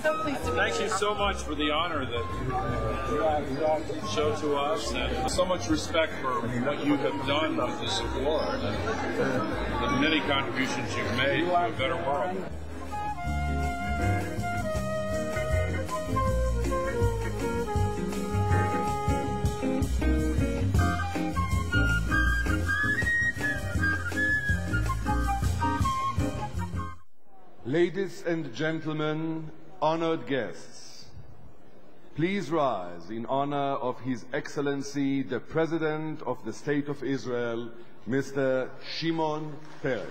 So pleased to Thank you so much for the honor that you show to us, and so much respect for what you have done with this award and the many contributions you've made to a better world. Ladies and gentlemen, honored guests, please rise in honor of His Excellency, the President of the State of Israel, Mr. Shimon Peres.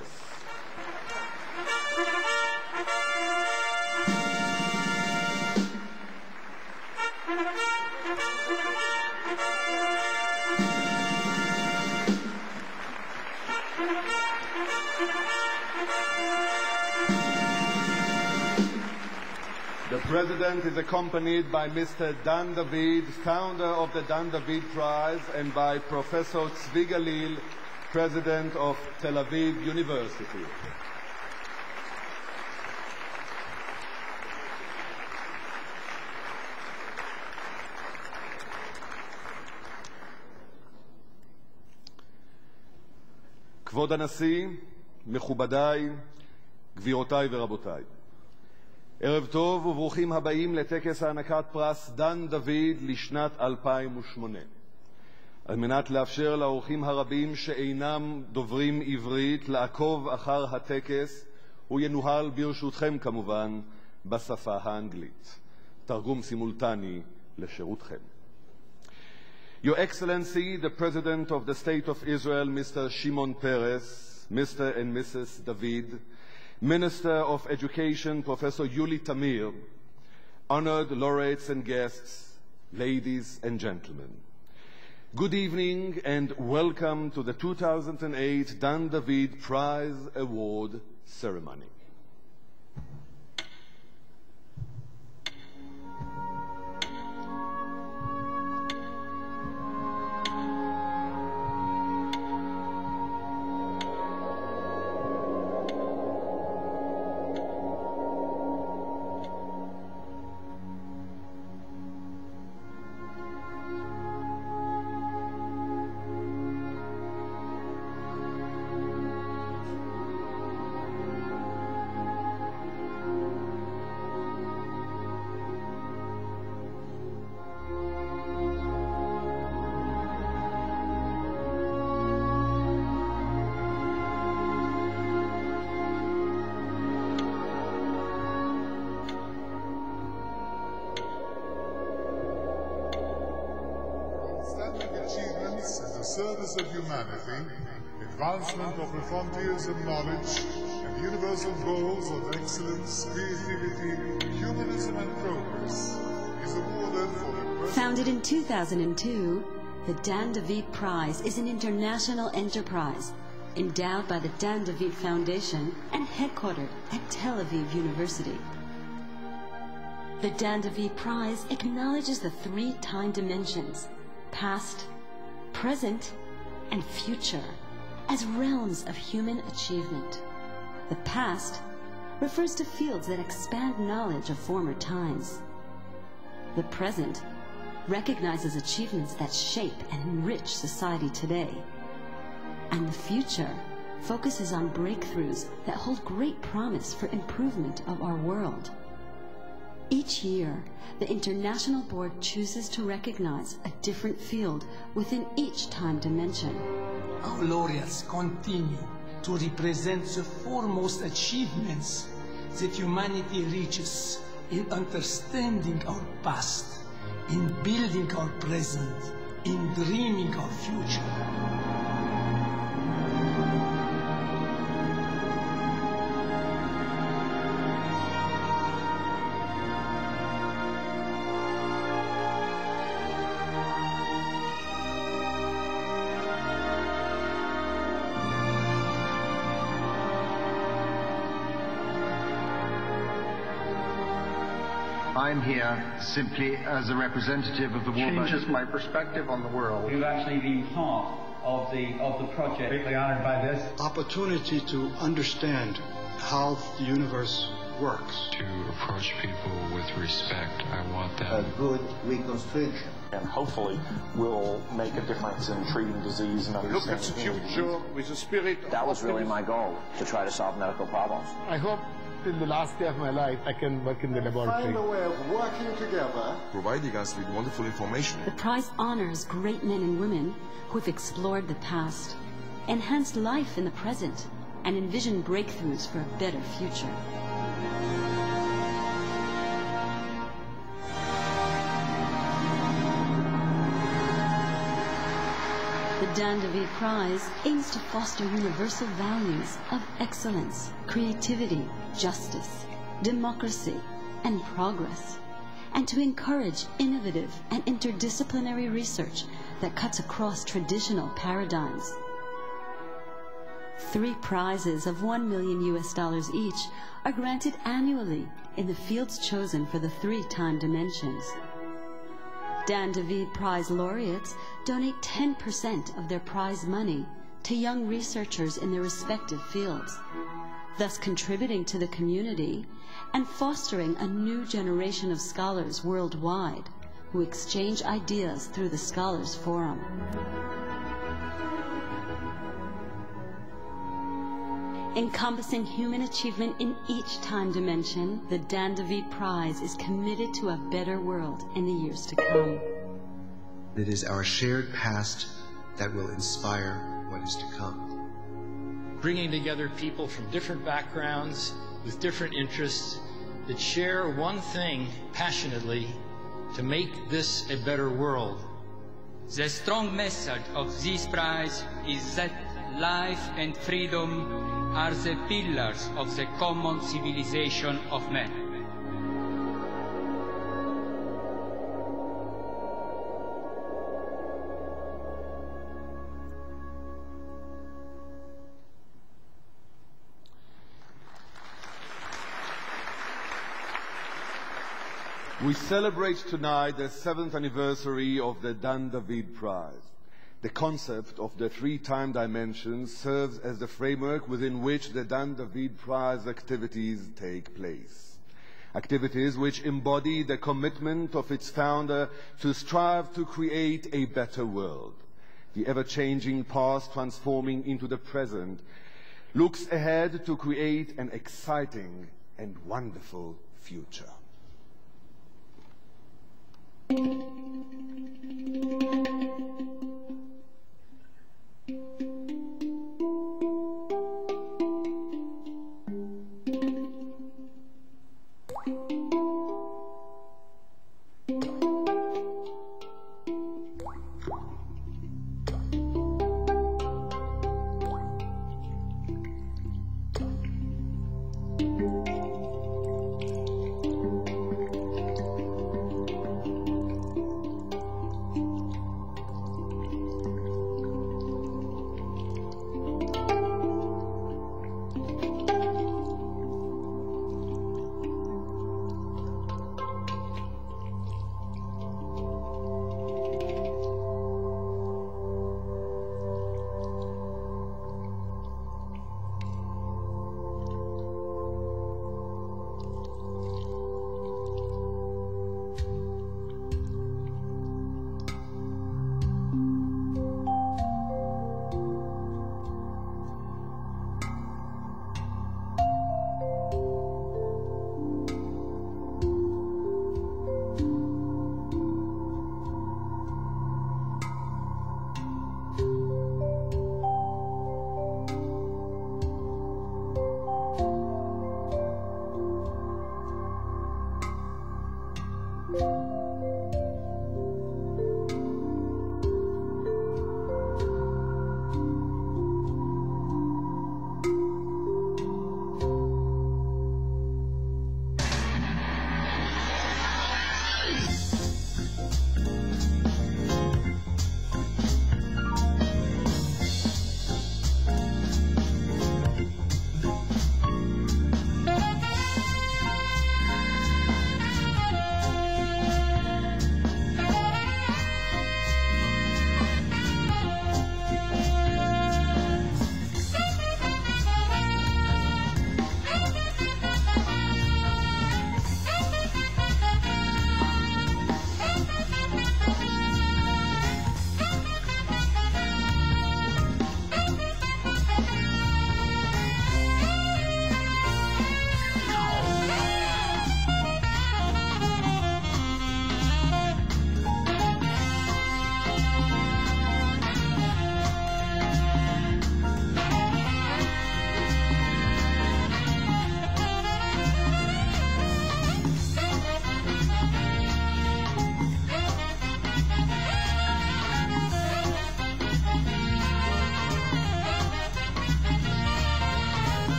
The President is accompanied by Mr. Dan David, founder of the Dan David Prize, and by Professor Tzvi Galil, President of Tel Aviv University. כבוד הנשיא, מכובדיי, גבירותיי ורבותיי. ערב טוב וברוכים הבאים לטקס הענקת פרס דן דוד לשנת 2008. על מנת לאפשר לאורחים הרבים שאינם דוברים עברית לעקוב אחר הטקס, הוא ינוהל ברשותכם כמובן בשפה האנגלית. תרגום סימולטני לשירותכם. Your Excellency, the President of the State of Israel, Mr. Shimon Peres, Mr. and Mrs. David, Minister of Education, Professor Yuli Tamir, honored laureates and guests, ladies and gentlemen. Good evening and welcome to the 2008 Dan David Prize Award ceremony. Service of humanity, advancement of the frontiers of knowledge, and universal goals of excellence, creativity, humanism, and progress, is awarded for the Founded in 2002, the Dan David Prize is an international enterprise endowed by the Dan David Foundation and headquartered at Tel Aviv University. The Dan David Prize acknowledges the three time dimensions, past, present, and future, as realms of human achievement. The past refers to fields that expand knowledge of former times. The present recognizes achievements that shape and enrich society today. And the future focuses on breakthroughs that hold great promise for improvement of our world. Each year, the International Board chooses to recognize a different field within each time dimension. Our laureates continue to represent the foremost achievements that humanity reaches in understanding our past, in building our present, in dreaming our future. I'm here simply as a representative of the war. Changes my perspective on the world. You've actually been part of the project. Greatly honored by this opportunity to understand how the universe works. To approach people with respect. I want them. A good reconstruction. And hopefully will make a difference in treating disease and understanding. Look at the future with a spirit. That was really my goal, to try to solve medical problems. I hope till the last day of my life I can work in the laboratory. Find a way of working together. Providing us with wonderful information. The prize honors great men and women who have explored the past, enhanced life in the present, and envisioned breakthroughs for a better future. The Dan David Prize aims to foster universal values of excellence, creativity, justice, democracy, and progress, and to encourage innovative and interdisciplinary research that cuts across traditional paradigms. 3 prizes of $1 million each are granted annually in the fields chosen for the 3 time dimensions. Dan David Prize laureates donate 10% of their prize money to young researchers in their respective fields, thus contributing to the community and fostering a new generation of scholars worldwide who exchange ideas through the Scholars Forum. Encompassing human achievement in each time dimension, the Dan David Prize is committed to a better world in the years to come. It is our shared past that will inspire what is to come. Bringing together people from different backgrounds with different interests that share one thing passionately: to make this a better world. The strong message of this prize is that life and freedom are the pillars of the common civilization of men. We celebrate tonight the 7th anniversary of the Dan David Prize. The concept of the 3 time dimensions serves as the framework within which the Dan David Prize activities take place. Activities which embody the commitment of its founder to strive to create a better world. The ever-changing past transforming into the present looks ahead to create an exciting and wonderful future.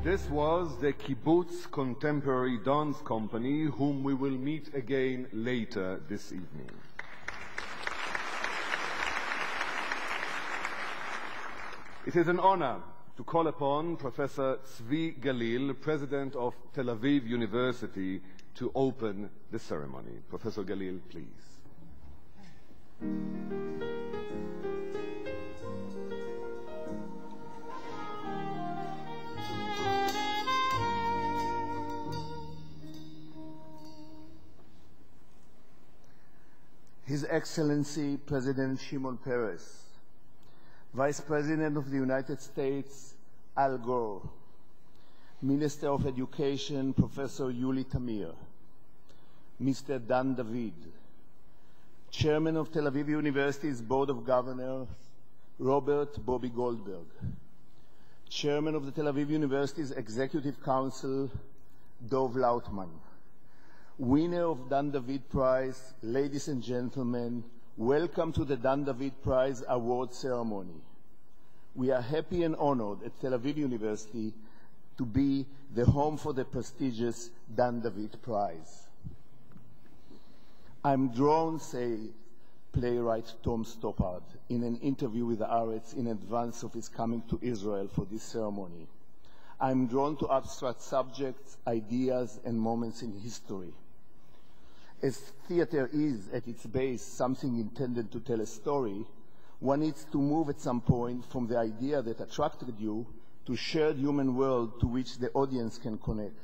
This was the Kibbutz Contemporary Dance Company, whom we will meet again later this evening. It is an honor to call upon Professor Tzvi Galil, President of Tel Aviv University, to open the ceremony. Professor Galil, please. His Excellency President Shimon Peres, Vice President of the United States Al Gore, Minister of Education Professor Yuli Tamir, Mr. Dan David, Chairman of Tel Aviv University's Board of Governors Robert Bobby Goldberg, Chairman of the Tel Aviv University's Executive Council Dov Lautman, winner of Dan David Prize, ladies and gentlemen, welcome to the Dan David Prize award ceremony. We are happy and honored at Tel Aviv University to be the home for the prestigious Dan David Prize. I'm drawn, say playwright Tom Stoppard, in an interview with the Haaretz in advance of his coming to Israel for this ceremony. I'm drawn to abstract subjects, ideas, and moments in history. As theater is, at its base, something intended to tell a story, one needs to move at some point from the idea that attracted you to shared human world to which the audience can connect.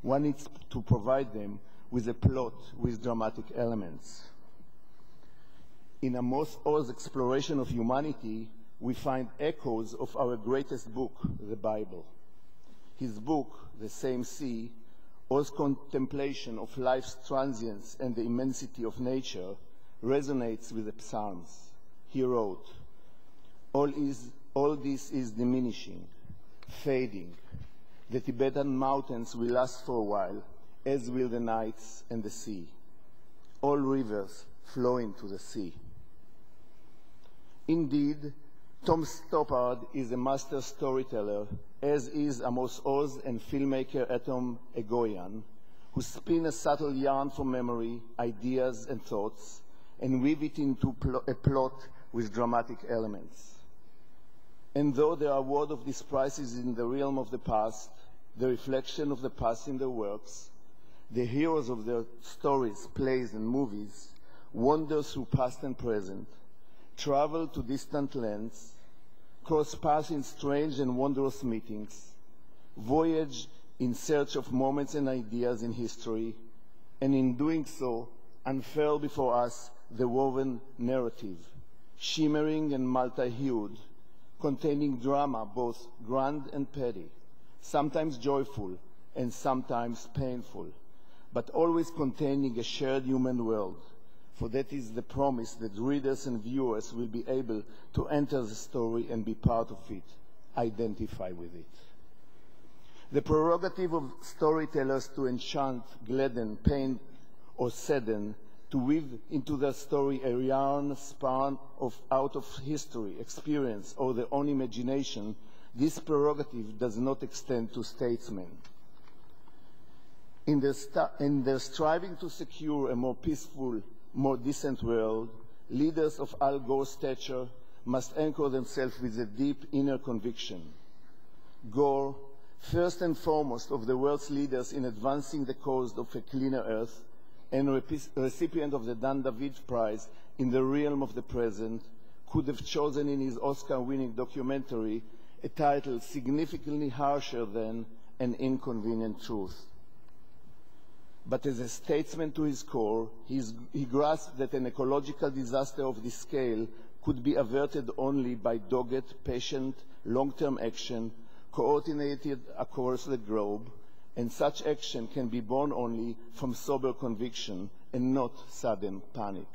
One needs to provide them with a plot with dramatic elements. In Amos Oz's exploration of humanity, we find echoes of our greatest book, the Bible. His book, The Same Sea, Oz's contemplation of life's transience and the immensity of nature, resonates with the Psalms. He wrote, all this is diminishing, fading. The Tibetan mountains will last for a while, as will the nights and the sea. All rivers flow into the sea. Indeed, Tom Stoppard is a master storyteller, as is Amos Oz and filmmaker Etom Egoyan, who spin a subtle yarn from memory, ideas, and thoughts, and weave it into a plot with dramatic elements. And though the award of this prize is in the realm of the past, the reflection of the past in their works, the heroes of their stories, plays, and movies wander through past and present, travel to distant lands, cross paths in strange and wondrous meetings, voyage in search of moments and ideas in history, and in doing so, unfurl before us the woven narrative, shimmering and multi-hued, containing drama both grand and petty, sometimes joyful and sometimes painful, but always containing a shared human world, for that is the promise that readers and viewers will be able to enter the story and be part of it, identify with it. The prerogative of storytellers to enchant, gladden, pain, or sadden, to weave into their story a yarn spun out of history, experience, or their own imagination, this prerogative does not extend to statesmen. In their striving to secure a more peaceful, more decent world, leaders of Al Gore's stature must anchor themselves with a deep inner conviction. Gore, first and foremost of the world's leaders in advancing the cause of a cleaner earth, and recipient of the Dan David Prize in the realm of the present, could have chosen in his Oscar-winning documentary a title significantly harsher than An Inconvenient Truth. But as a statesman to his core, he grasped that an ecological disaster of this scale could be averted only by dogged, patient, long-term action coordinated across the globe, and such action can be born only from sober conviction and not sudden panic.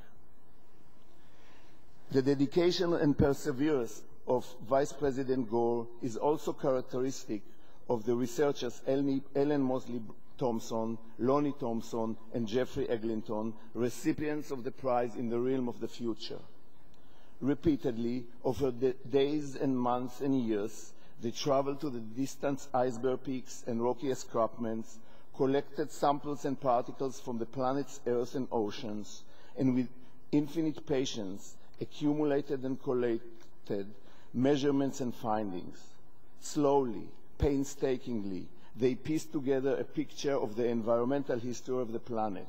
The dedication and perseverance of Vice President Gore is also characteristic of the researchers Ellen Mosley Thompson, Lonnie Thompson, and Jeffrey Eglinton, recipients of the prize in the realm of the future. Repeatedly, over the days and months and years, They traveled to the distant iceberg peaks and rocky escarpments, collected samples and particles from the planet's earth and oceans, and with infinite patience accumulated and collated measurements and findings. Slowly, painstakingly, they pieced together a picture of the environmental history of the planet,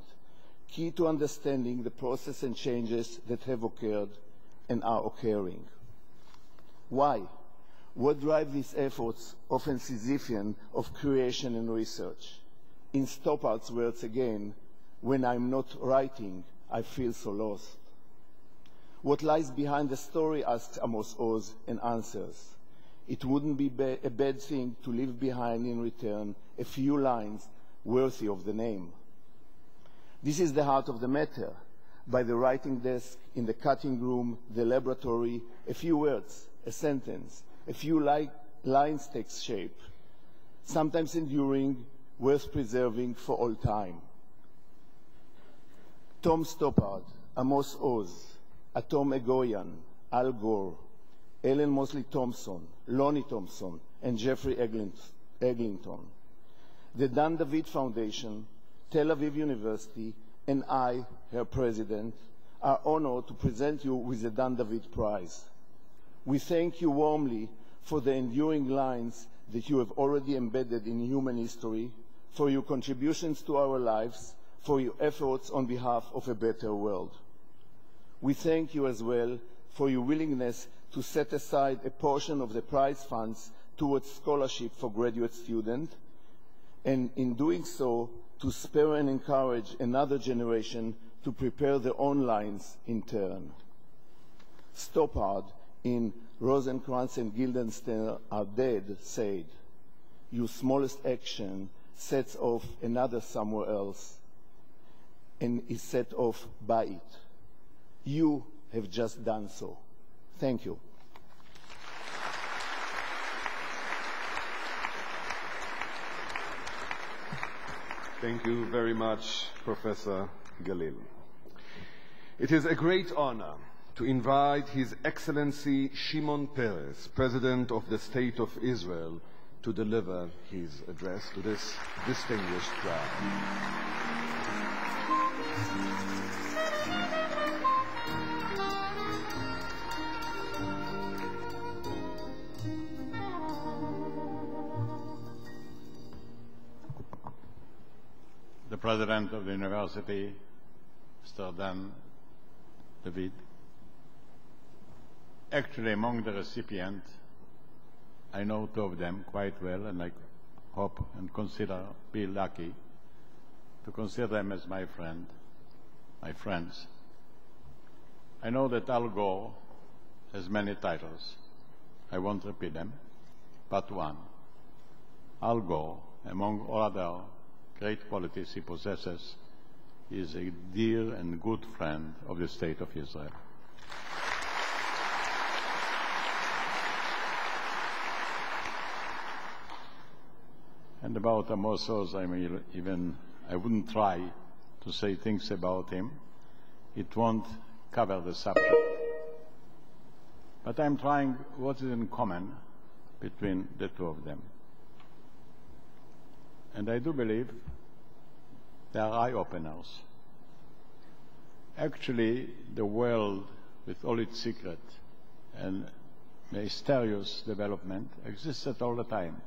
key to understanding the process and changes that have occurred and are occurring. Why? What drives these efforts, often Sisyphean, of creation and research? In Stoppard's words again, when I'm not writing, I feel so lost. What lies behind the story, asks Amos Oz, and answers. It wouldn't be a bad thing to leave behind in return a few lines worthy of the name. This is the heart of the matter. By the writing desk, in the cutting room, the laboratory, a few words, a sentence, a few lines take shape, sometimes enduring, worth preserving for all time. Tom Stoppard, Amos Oz, Atom Egoyan, Al Gore, Ellen Mosley Thompson, Lonnie Thompson, and Jeffrey Eglinton. The Dan David Foundation, Tel Aviv University, and I, her president, are honored to present you with the Dan David Prize. We thank you warmly for the enduring lines that you have already embedded in human history, for your contributions to our lives, for your efforts on behalf of a better world. We thank you as well for your willingness to set aside a portion of the prize funds towards scholarship for graduate students, and in doing so, to spur and encourage another generation to prepare their own lines in turn. Stoppard, in Rosencrantz and Guildenstern Are Dead, said, "Your smallest action sets off another somewhere else and is set off by it. You have just done so." Thank you. Thank you very much, Professor Galil. It is a great honor to invite His Excellency Shimon Peres, President of the State of Israel, to deliver his address to this distinguished crowd. The President of the University, Mr. Dan David. Actually, among the recipients, I know two of them quite well, and I hope and be lucky to consider them as my friends. I know that Al Gore has many titles. I won't repeat them, but one. Al Gore, among all other great qualities he possesses, is a dear and good friend of the State of Israel. And about Amos Oz, I wouldn't try to say things about him. It won't cover the subject. But I'm trying what is in common between the two of them. And I do believe they are eye-openers. Actually, the world, with all its secrets and mysterious development, existed all the time.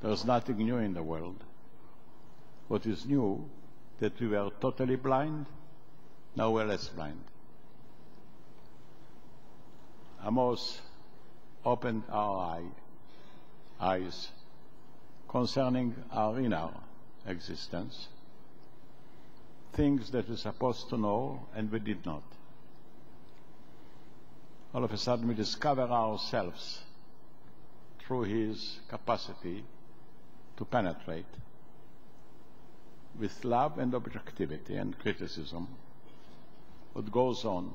There's nothing new in the world. What is new, that we were totally blind, now we're less blind. Amos opened our eyes concerning our inner existence, things that we're supposed to know and we did not. All of a sudden we discover ourselves through his capacity to penetrate with love and objectivity and criticism what goes on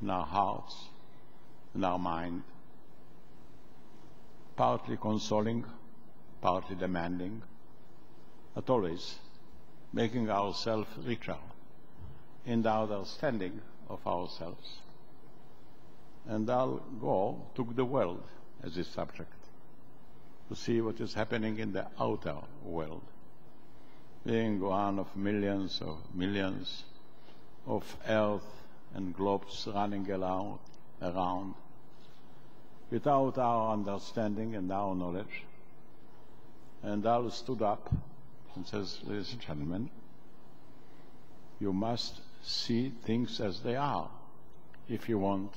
in our hearts, in our mind, partly consoling, partly demanding, but always making ourselves richer in the understanding of ourselves. And Al Gore took the world as this subject, to see what is happening in the outer world, being one of millions of Earth and globes running around without our understanding and our knowledge. And Al stood up and says, ladies and gentlemen, you must see things as they are if you want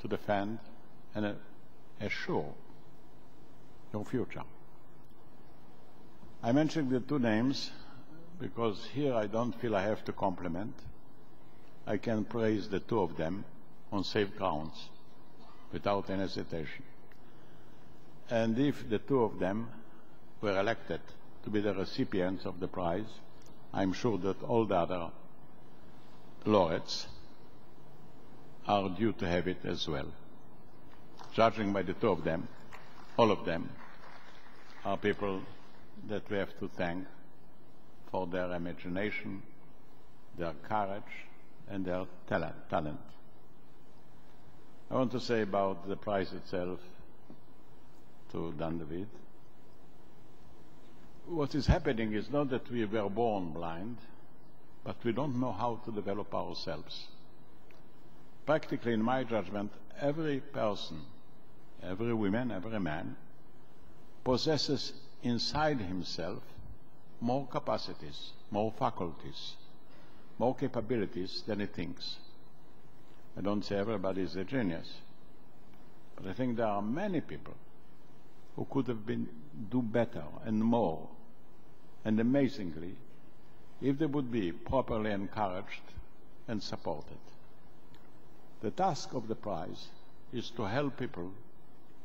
to defend and assure your future. I mentioned the two names because here I don't feel I have to compliment. I can praise the two of them on safe grounds without any hesitation. And if the two of them were elected to be the recipients of the prize, I'm sure that all the other laureates are due to have it as well. Judging by the two of them, all of them are people that we have to thank for their imagination, their courage, and their talent. I want to say about the prize itself to Dan David. What is happening is not that we were born blind, but we don't know how to develop ourselves. Practically, in my judgment, every person, every woman, every man, possesses inside himself more capacities, more faculties, more capabilities than he thinks. I don't say everybody is a genius, but I think there are many people who could have do better and more, and amazingly, if they would be properly encouraged and supported. The task of the prize is to help people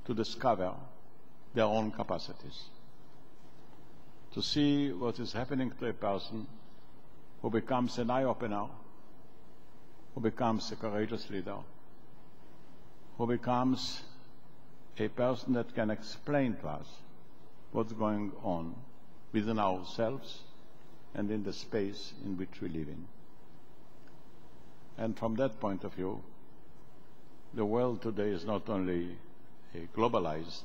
to discover their own capacities, to see what is happening to a person who becomes an eye-opener, who becomes a courageous leader, who becomes a person that can explain to us what's going on within ourselves and in the space in which we live in. And from that point of view, the world today is not only a globalized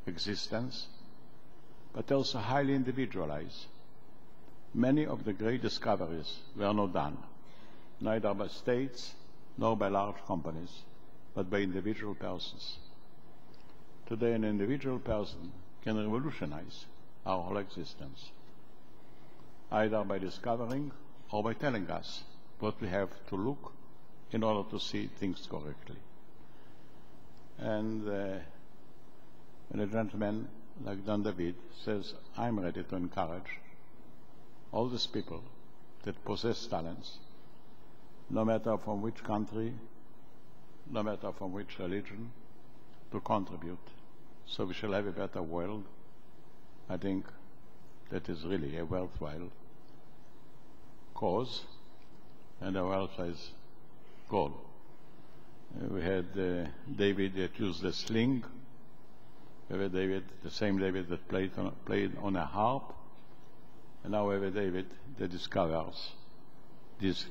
existence, but also highly individualized. Many of the great discoveries were not done, neither by states nor by large companies, but by individual persons. Today, an individual person can revolutionize our whole existence, either by discovering or by telling us what we have to look in order to see things correctly. And when a gentleman like Dan David says, I'm ready to encourage all these people that possess talents, no matter from which country, no matter from which religion, to contribute, so we shall have a better world. I think that is really a worthwhile cause and a worthwhile goal. We had David that used the sling. We have David, the same David that played on a harp. And now we have a David that discovers these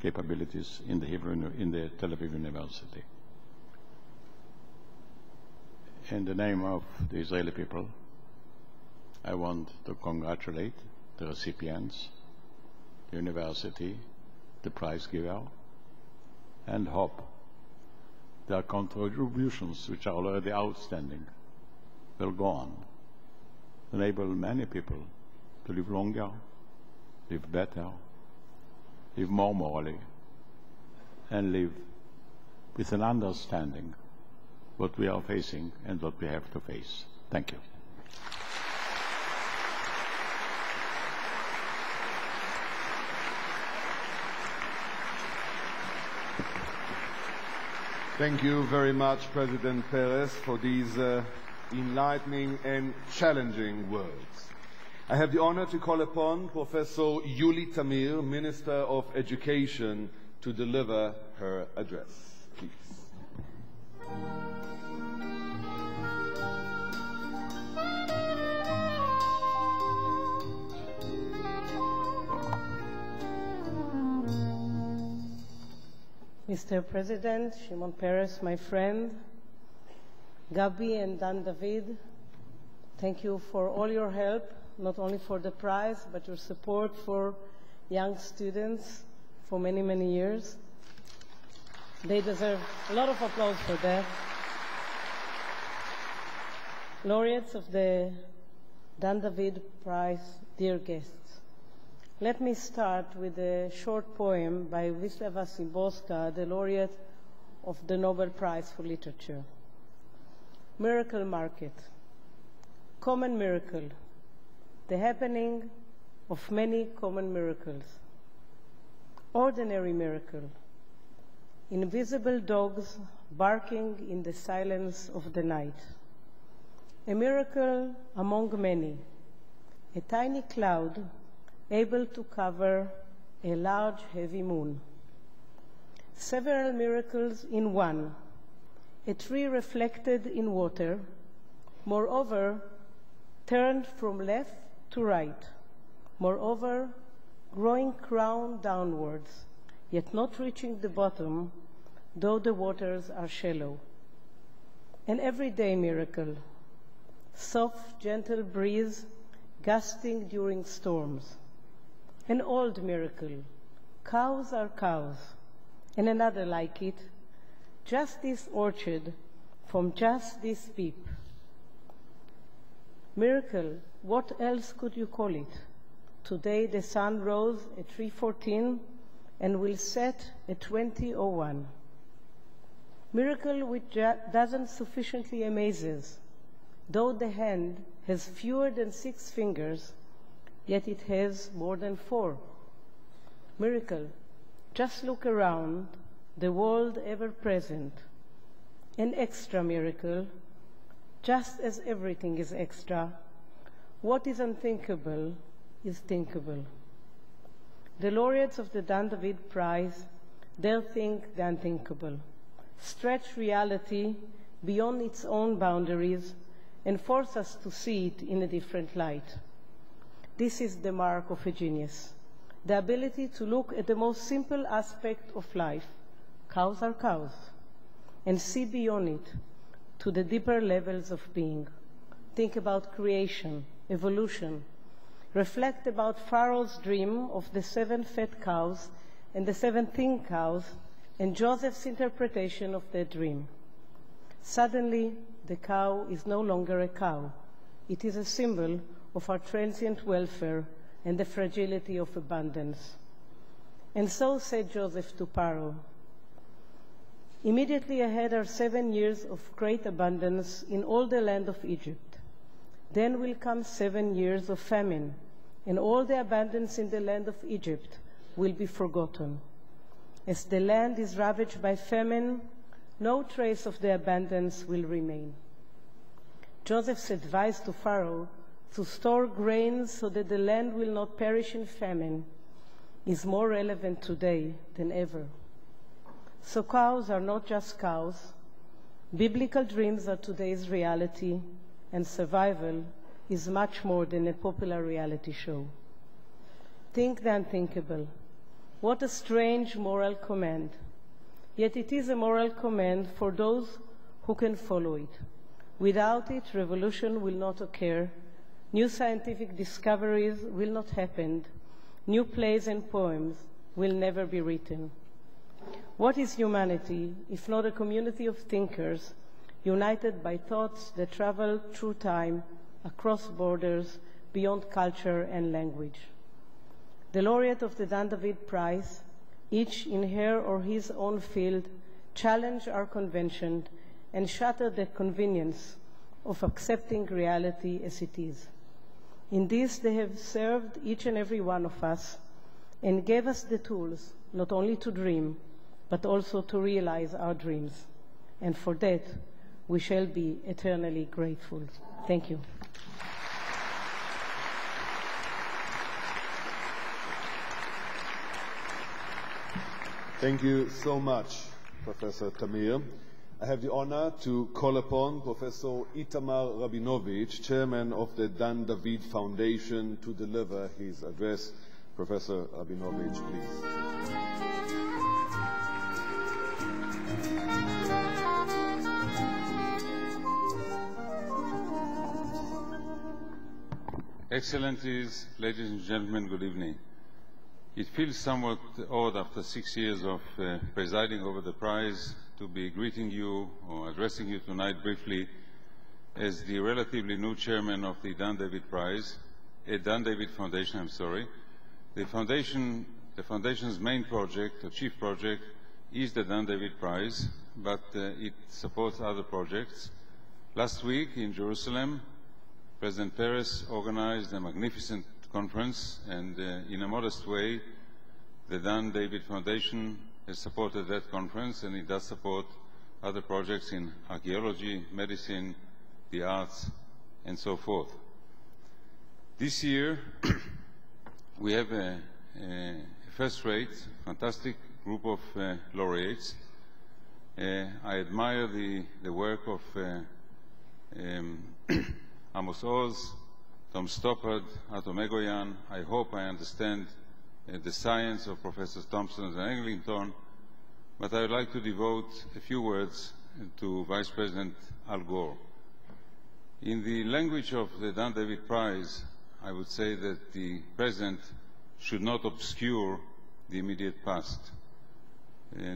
capabilities in the Tel Aviv University. In the name of the Israeli people, I want to congratulate the recipients, the university, the prize giver, and hope their contributions, which are already outstanding, will go on, enable many people to live longer, live better, live more morally, and live with an understanding what we are facing and what we have to face. Thank you. Thank you very much, President Peres, for these enlightening and challenging words. I have the honor to call upon Professor Yuli Tamir, Minister of Education, to deliver her address. Please. Mr. President, Shimon Peres, my friend, Gabi and Dan David, thank you for all your help, not only for the prize, but your support for young students for many, many years. They deserve a lot of applause for that. Laureates of the Dan David Prize, dear guests, let me start with a short poem by Wisława Szymborska, the laureate of the Nobel Prize for Literature. Miracle Market. Common miracle. The happening of many common miracles. Ordinary miracle. Invisible dogs barking in the silence of the night. A miracle among many. A tiny cloud able to cover a large, heavy moon. Several miracles in one. A tree reflected in water, moreover, turned from left to right, moreover, growing crown downwards, yet not reaching the bottom, though the waters are shallow. An everyday miracle, soft, gentle breeze gusting during storms. An old miracle, cows are cows, and another like it, just this orchard from just this peep. Miracle, what else could you call it? Today the sun rose at 3:14 and will set at 20:01. Miracle which doesn't sufficiently amazes. Though the hand has fewer than 6 fingers, yet it has more than 4. Miracle, just look around, the world ever present. An extra miracle, just as everything is extra, what is unthinkable is thinkable. The laureates of the Dan David Prize dare think the unthinkable, stretch reality beyond its own boundaries, and force us to see it in a different light. This is the mark of a genius, the ability to look at the most simple aspect of life, cows are cows, and see beyond it to the deeper levels of being. Think about creation, evolution. Reflect about Pharaoh's dream of the 7 fat cows and the 7 thin cows, and Joseph's interpretation of their dream. Suddenly, the cow is no longer a cow. It is a symbol of our transient welfare and the fragility of abundance. And so said Joseph to Pharaoh, immediately ahead are 7 years of great abundance in all the land of Egypt. Then will come 7 years of famine, and all the abundance in the land of Egypt will be forgotten. As the land is ravaged by famine, no trace of the abundance will remain. Joseph's advice to Pharaoh to store grains so that the land will not perish in famine is more relevant today than ever. So cows are not just cows. Biblical dreams are today's reality, and survival is much more than a popular reality show. Think the unthinkable. What a strange moral command. Yet it is a moral command for those who can follow it. Without it, revolution will not occur, new scientific discoveries will not happen, new plays and poems will never be written. What is humanity if not a community of thinkers united by thoughts that travel through time, across borders, beyond culture and language? The laureate of the Dan David Prize, each in her or his own field, challenge our convention and shatter the convenience of accepting reality as it is. In this, they have served each and every one of us and gave us the tools not only to dream, but also to realize our dreams. And for that, we shall be eternally grateful. Thank you. Thank you so much, Professor Tamir. I have the honor to call upon Professor Itamar Rabinovich, Chairman of the Dan David Foundation, to deliver his address. Professor Rabinovich, please. Excellencies, ladies and gentlemen, good evening. It feels somewhat odd after 6 years of presiding over the prize to be greeting you or addressing you tonight briefly as the relatively new chairman of the Dan David Prize, Dan David Foundation, I'm sorry. The foundation's main project, or chief project, is the Dan David Prize, but it supports other projects. Last week in Jerusalem, President Peres organized a magnificent conference, and in a modest way, the Dan David Foundation has supported that conference, and it does support other projects in archaeology, medicine, the arts, and so forth. This year, we have a first-rate, fantastic group of laureates. I admire the work of Amos Oz, Tom Stoppard, Atom Egoyan. I hope I understand the science of Professors Thompson and Eglinton, but I would like to devote a few words to Vice President Al Gore. In the language of the Dan David Prize, I would say that the President should not obscure the immediate past.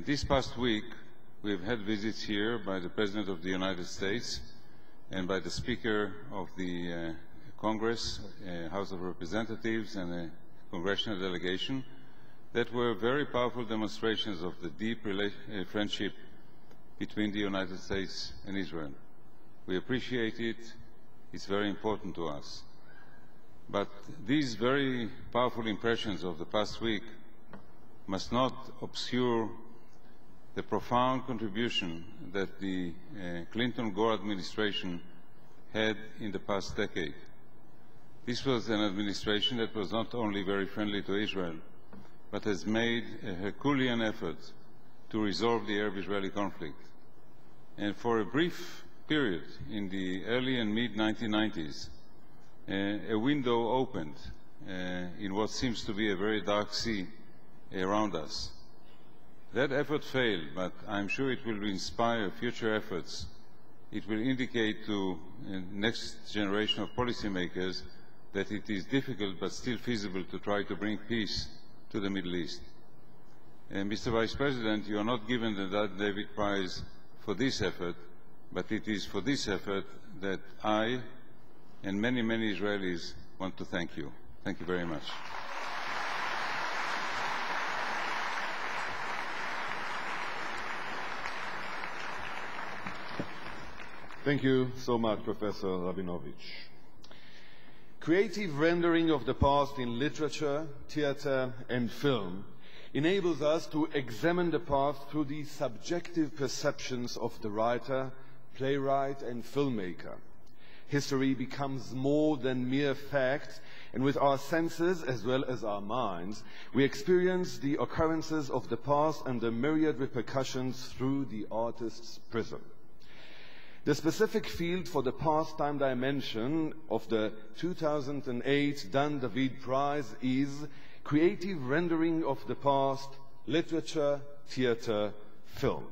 This past week, we have had visits here by the President of the United States and by the Speaker of the Congress, House of Representatives, and a congressional delegation that were very powerful demonstrations of the deep friendship between the United States and Israel. We appreciate it. It's very important to us. But these very powerful impressions of the past week must not obscure the profound contribution that the Clinton-Gore administration had in the past decade. This was an administration that was not only very friendly to Israel, but has made a Herculean effort to resolve the Arab-Israeli conflict. And for a brief period in the early and mid-1990s, a window opened in what seems to be a very dark sea around us. That effort failed, but I'm sure it will inspire future efforts. It will indicate to the next generation of policymakers that it is difficult but still feasible to try to bring peace to the Middle East. Mr. Vice President, you are not given the Dan David Prize for this effort, but it is for this effort that I and many, many Israelis want to thank you. Thank you very much. Thank you so much, Professor Rabinovich. Creative rendering of the past in literature, theater, and film enables us to examine the past through the subjective perceptions of the writer, playwright, and filmmaker. History becomes more than mere fact, and with our senses as well as our minds, we experience the occurrences of the past and the myriad repercussions through the artist's prism. The specific field for the past time dimension of the 2008 Dan David Prize is creative rendering of the past, literature, theater, film.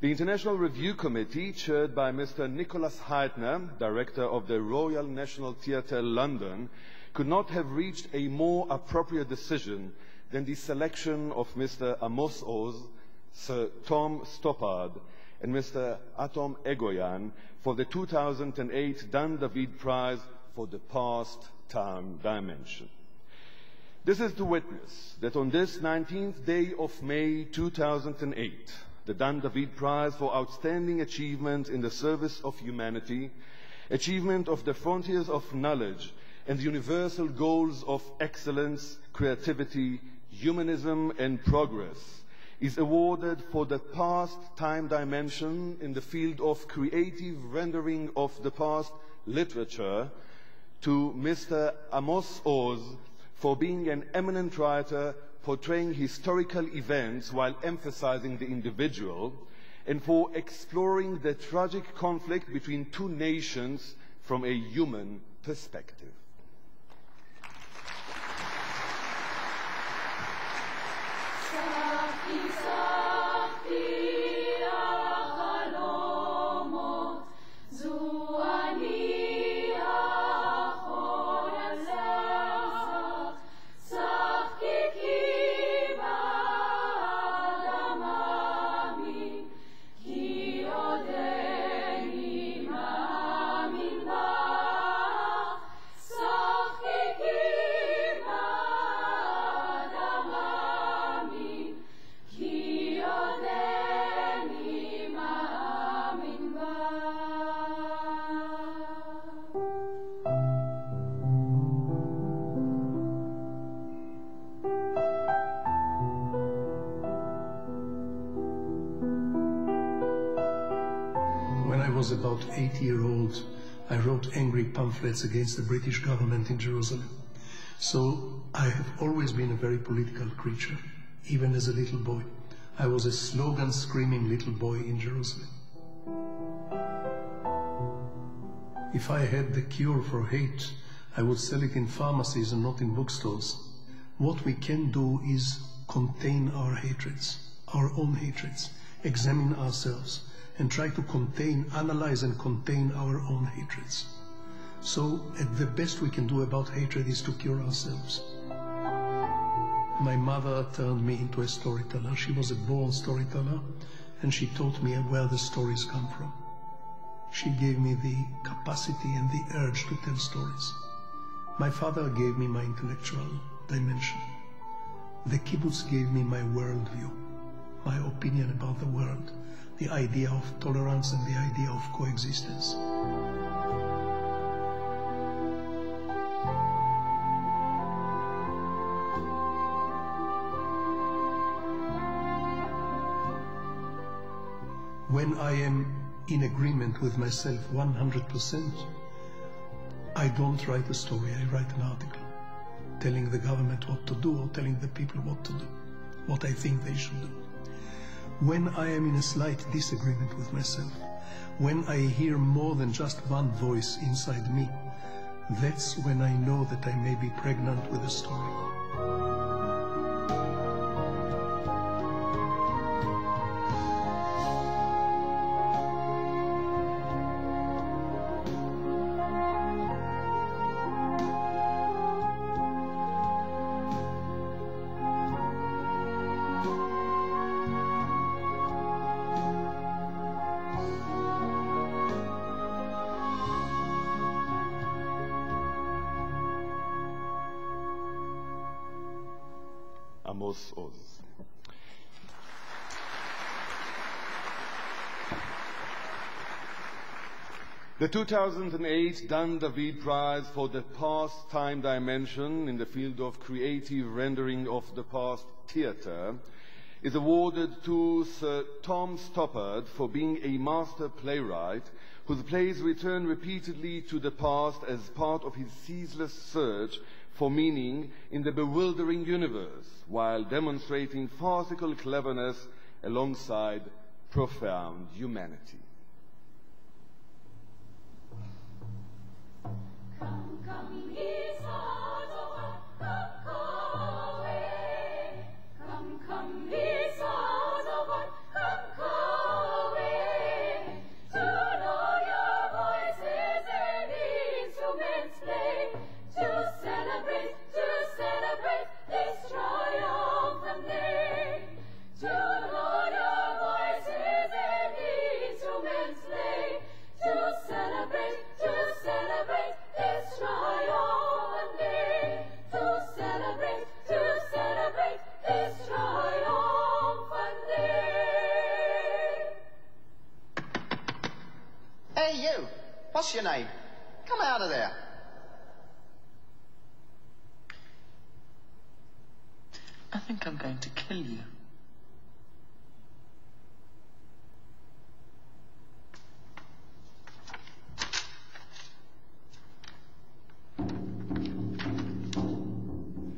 The International Review Committee, chaired by Mr. Nicholas Heitner, director of the Royal National Theatre London, could not have reached a more appropriate decision than the selection of Mr. Amos Oz, Sir Tom Stoppard, and Mr. Atom Egoyan for the 2008 Dan David Prize for the past time dimension. This is to witness that on this 19th day of May 2008, the Dan David Prize for Outstanding Achievement in the Service of Humanity, achievement of the frontiers of knowledge and the universal goals of excellence, creativity, humanism, and progress, is awarded for the past time dimension in the field of creative rendering of the past literature to Mr. Amos Oz for being an eminent writer portraying historical events while emphasizing the individual, and for exploring the tragic conflict between two nations from a human perspective. was about 8-year-old, I wrote angry pamphlets against the British government in Jerusalem. So I have always been a very political creature, even as a little boy. I was a slogan-screaming little boy in Jerusalem. If I had the cure for hate, I would sell it in pharmacies and not in bookstores. What we can do is contain our hatreds, our own hatreds, examine ourselves, and try to contain, analyze and contain our own hatreds. So, at the best we can do about hatred is to cure ourselves. My mother turned me into a storyteller. She was a born storyteller, and she taught me where the stories come from. She gave me the capacity and the urge to tell stories. My father gave me my intellectual dimension. The kibbutz gave me my worldview, my opinion about the world, the idea of tolerance and the idea of coexistence. When I am in agreement with myself 100%, I don't write a story, I write an article, telling the government what to do or telling the people what to do, what I think they should do. When I am in a slight disagreement with myself, when I hear more than just one voice inside me, that's when I know that I may be pregnant with a story. Amos Oz. The 2008 Dan David Prize for the Past Time Dimension in the field of creative rendering of the past theatre is awarded to Sir Tom Stoppard for being a master playwright whose plays return repeatedly to the past as part of his ceaseless search for meaning in the bewildering universe, while demonstrating farcical cleverness alongside profound humanity. Come, come, ye sons of earth, come away. Come, come, ye sons of earth, come away. To know your voices and instruments play. To celebrate this triumphant day. To know your voices and instruments play. To celebrate this triumphant day. To celebrate this triumphant day. Hey you, what's your name? Come out of there. I think I'm going to kill you.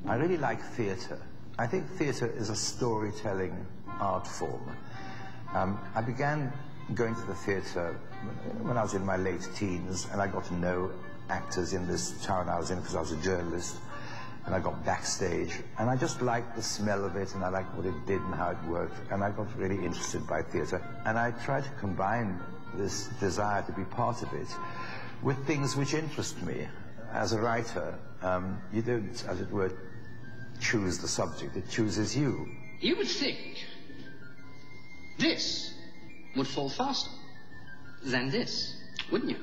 I really like theatre. I think theatre is a storytelling art form. I began going to the theatre when I was in my late teens, and I got to know actors in this town I was in because I was a journalist. And I got backstage, and I just liked the smell of it, and I liked what it did and how it worked, and I got really interested by theatre. And I tried to combine this desire to be part of it with things which interest me. As a writer, you don't, as it were, choose the subject, it chooses you. You would think this would fall faster than this, wouldn't you?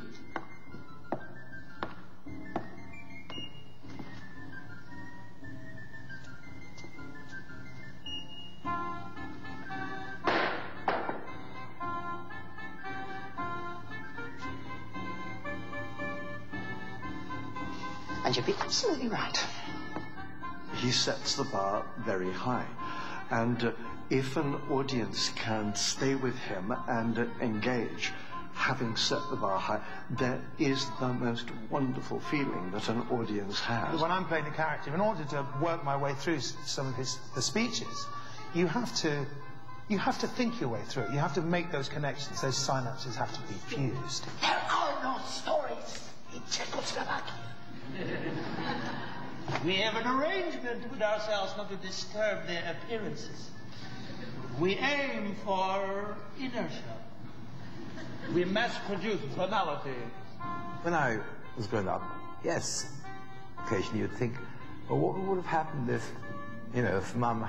And you'd be absolutely right. He sets the bar very high. And if an audience can stay with him and engage, having set the bar high, there is the most wonderful feeling that an audience has. When I'm playing the character, in order to work my way through some of the speeches, you have to think your way through it. You have to make those connections. Those synapses have to be fused. There are no stories in Czechoslovakia. We have an arrangement with ourselves not to disturb their appearances. We aim for inertia. We mass-produce banality. When I was growing up, yes, occasionally you'd think, well, what would have happened if, if Mum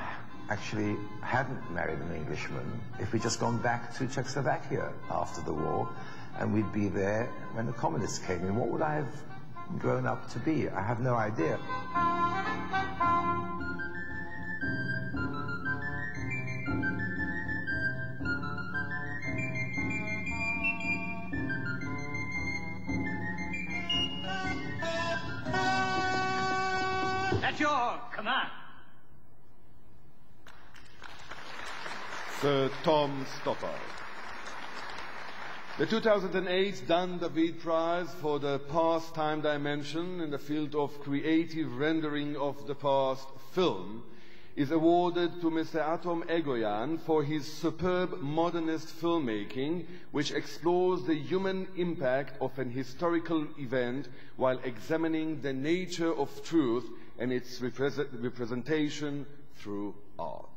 actually hadn't married an Englishman, if we'd just gone back to Czechoslovakia after the war, and we'd be there when the communists came in? What would I have grown up to be? I have no idea. That's your command. Sir Tom Stoppard. The 2008 Dan David Prize for the Past Time Dimension in the field of creative rendering of the past film is awarded to Mr. Atom Egoyan for his superb modernist filmmaking, which explores the human impact of an historical event while examining the nature of truth and its representation through art.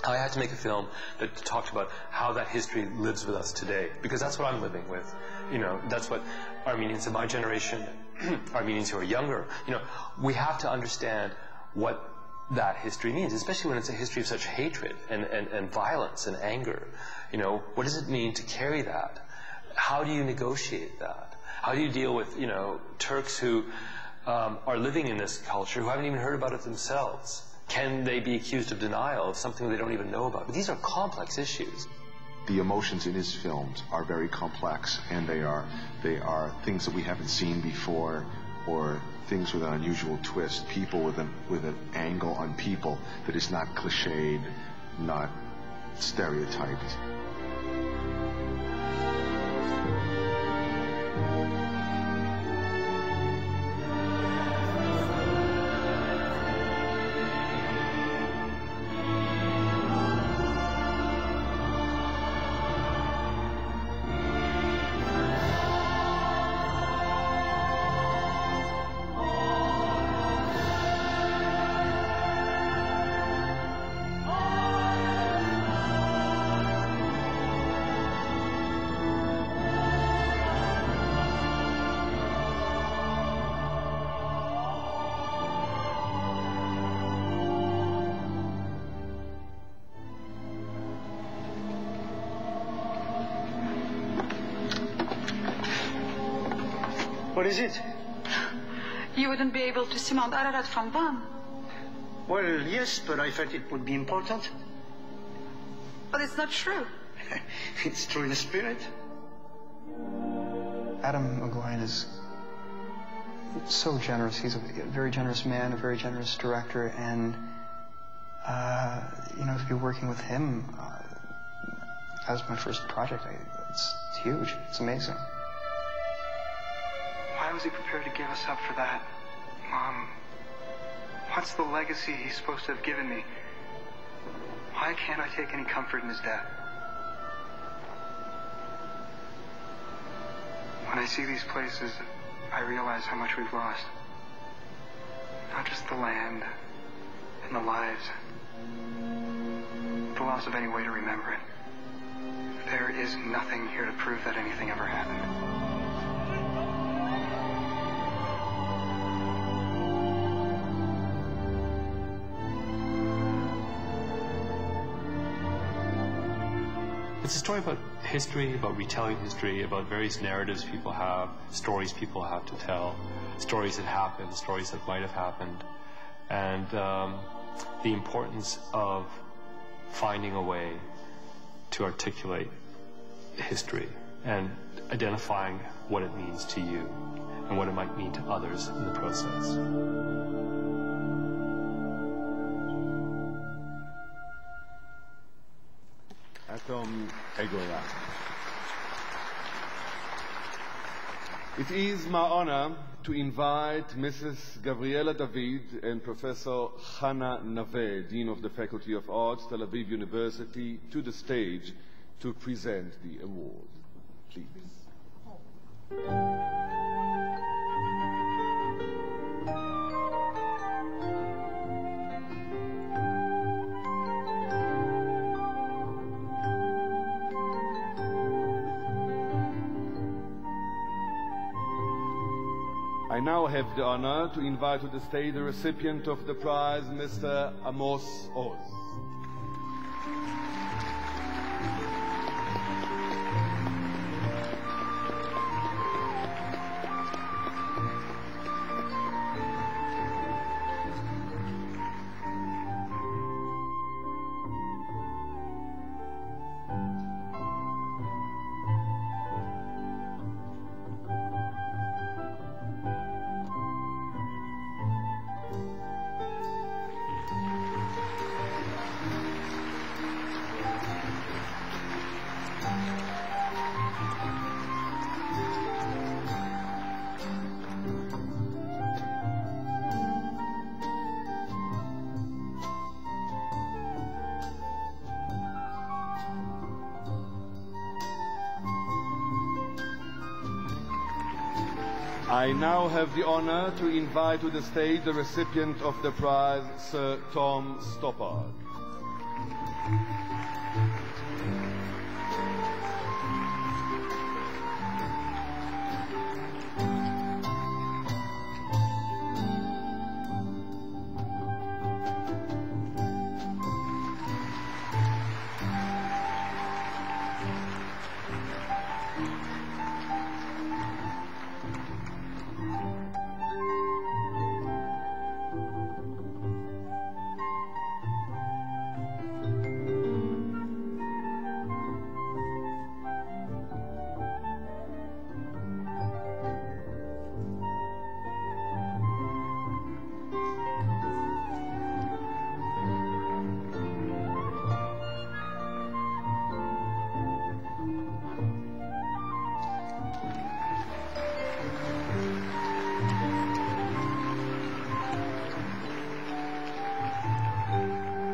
I had to make a film that talked about how that history lives with us today, because that's what I'm living with. That's what Armenians of my generation, Armenians who are younger, we have to understand what that history means, especially when it's a history of such hatred and violence and anger. What does it mean to carry that? How do you negotiate that? How do you deal with, Turks who are living in this culture, who haven't even heard about it themselves? Can they be accused of denial of something they don't even know about? But these are complex issues. The emotions in his films are very complex, and they are things that we haven't seen before, or things with an unusual twist. People with an angle on people that is not cliched, not stereotyped. What is it? You wouldn't be able to see Mount Ararat from Van. Well, yes, but I felt it would be important. But it's not true. It's true in the spirit. Adam Egoyan is so generous. He's a very generous man, a very generous director, and you know, to be working with him, that was my first project. It's huge. It's amazing. Why was he prepared to give us up for that? Mom, what's the legacy he's supposed to have given me? Why can't I take any comfort in his death? When I see these places, I realize how much we've lost. Not just the land and the lives, the loss of any way to remember it. There is nothing here to prove that anything ever happened. It's a story about history, about retelling history, about various narratives people have, stories people have to tell, stories that happened, stories that might have happened, and the importance of finding a way to articulate history and identifying what it means to you and what it might mean to others in the process. Atom Egoyan. It is my honor to invite Mrs. Gabriela David and Professor Hannah Nave, Dean of the Faculty of Arts, Tel Aviv University, to the stage to present the award. Please. I now have the honor to invite to the stage the recipient of the prize, Mr. Amos Oz. I now have the honor to invite to the stage the recipient of the prize, Sir Tom Stoppard.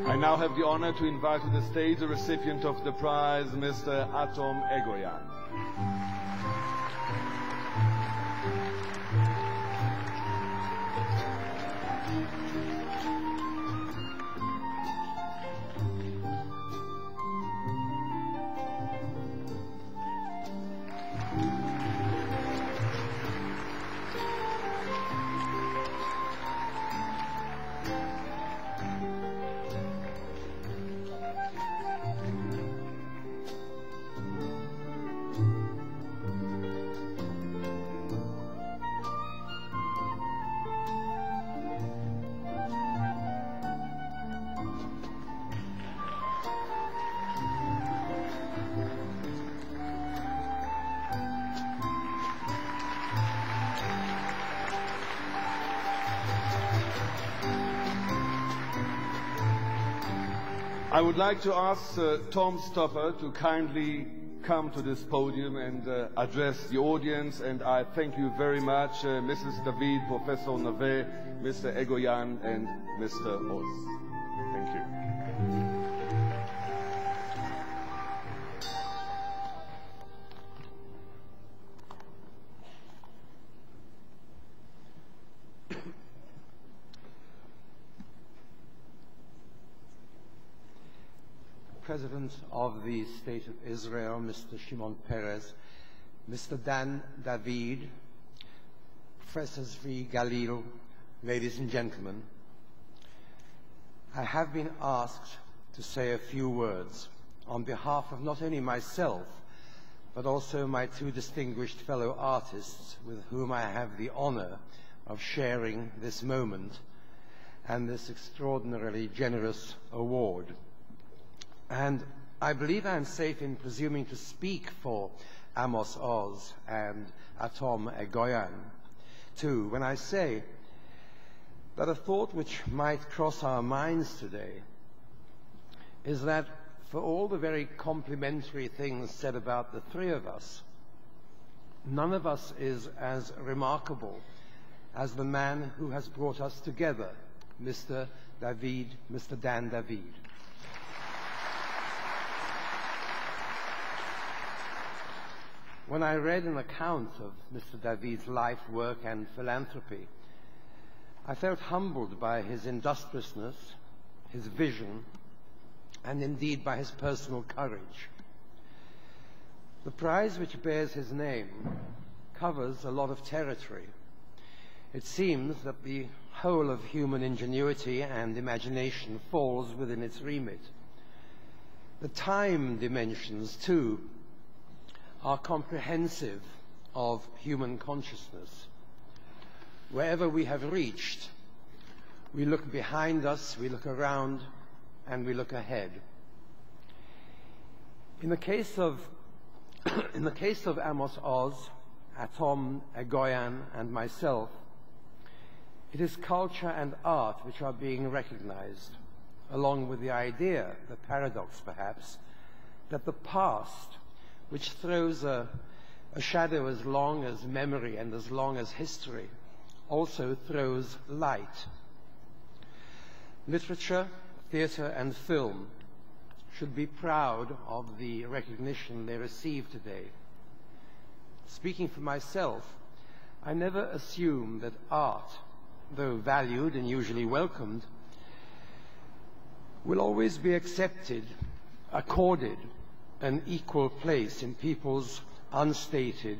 I now have the honor to invite to the stage the recipient of the prize, Mr. Atom Egoyan. I would like to ask Tom Stoppard to kindly come to this podium and address the audience, and I thank you very much, Mrs. David, Professor Nave, Mr. Egoyan, and Mr. Oz. Thank you. President of the State of Israel, Mr. Shimon Peres, Mr. Dan David, Professor Zvi Galil, ladies and gentlemen, I have been asked to say a few words on behalf of not only myself, but also my two distinguished fellow artists with whom I have the honor of sharing this moment and this extraordinarily generous award. And I believe I am safe in presuming to speak for Amos Oz and Atom Egoyan, too, when I say that a thought which might cross our minds today is that for all the very complimentary things said about the three of us, none of us is as remarkable as the man who has brought us together, Mr. Dan David. When I read an account of Mr. David's life, work, and philanthropy, I felt humbled by his industriousness, his vision, and indeed by his personal courage. The prize which bears his name covers a lot of territory. It seems that the whole of human ingenuity and imagination falls within its remit. The time dimensions, too, are comprehensive of human consciousness. Wherever we have reached, we look behind us, we look around, and we look ahead. In the case of Amos Oz, Atom Egoyan, and myself, it is culture and art which are being recognized, along with the idea, the paradox perhaps, that the past, which throws a shadow as long as memory and as long as history, also throws light. Literature, theater, and film should be proud of the recognition they receive today. Speaking for myself, I never assume that art, though valued and usually welcomed, will always be accepted, accorded, an equal place in people's unstated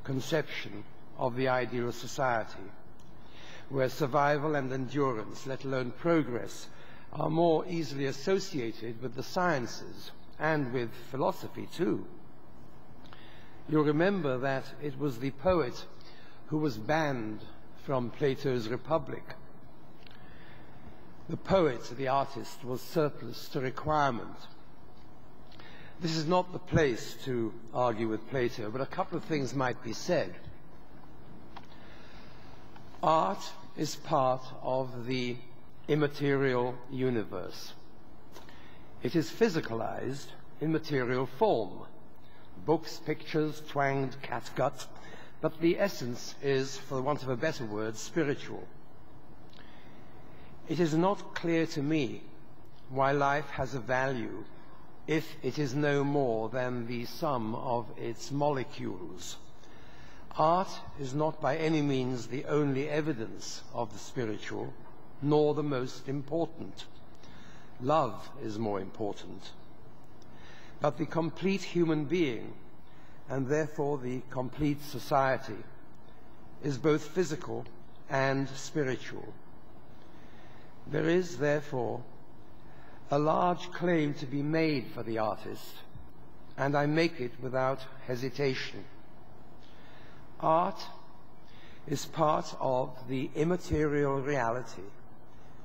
conception of the ideal society, where survival and endurance, let alone progress, are more easily associated with the sciences and with philosophy too. You'll remember that it was the poet who was banned from Plato's Republic. The poet, the artist, was surplus to requirement. This is not the place to argue with Plato, but a couple of things might be said. Art is part of the immaterial universe. It is physicalized in material form. Books, pictures, twanged catgut, but the essence is, for want of a better word, spiritual. It is not clear to me why life has a value if it is no more than the sum of its molecules. Art is not by any means the only evidence of the spiritual, nor the most important. Love is more important. But the complete human being, and therefore the complete society, is both physical and spiritual. There is, therefore, a large claim to be made for the artist, and I make it without hesitation. Art is part of the immaterial reality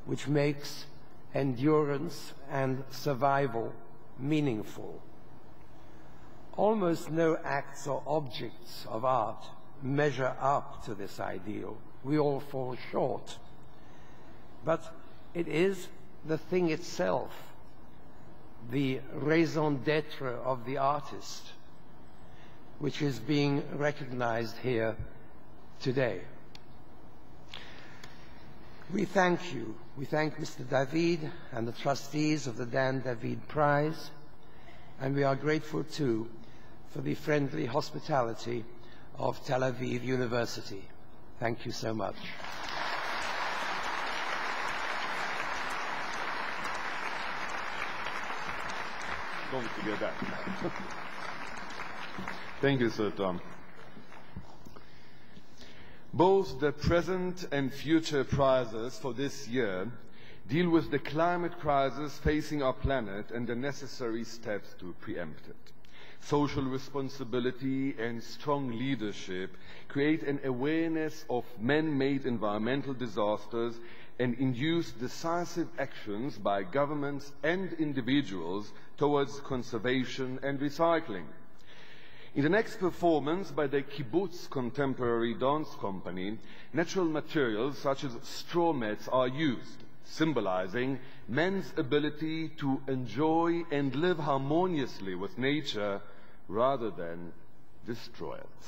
which makes endurance and survival meaningful. Almost no acts or objects of art measure up to this ideal. We all fall short. But it is the thing itself the raison d'etre of the artist, which is being recognized here today. We thank you. We thank Mr. David and the trustees of the Dan David Prize, and we are grateful too for the friendly hospitality of Tel Aviv University. Thank you so much. Don't forget that. Thank you, Sir Tom. Both the present and future prizes for this year deal with the climate crisis facing our planet and the necessary steps to preempt it. Social responsibility and strong leadership create an awareness of man-made environmental disasters and induce decisive actions by governments and individuals towards conservation and recycling. In the next performance by the Kibbutz Contemporary Dance Company, natural materials such as straw mats are used, symbolizing man's ability to enjoy and live harmoniously with nature rather than destroy it.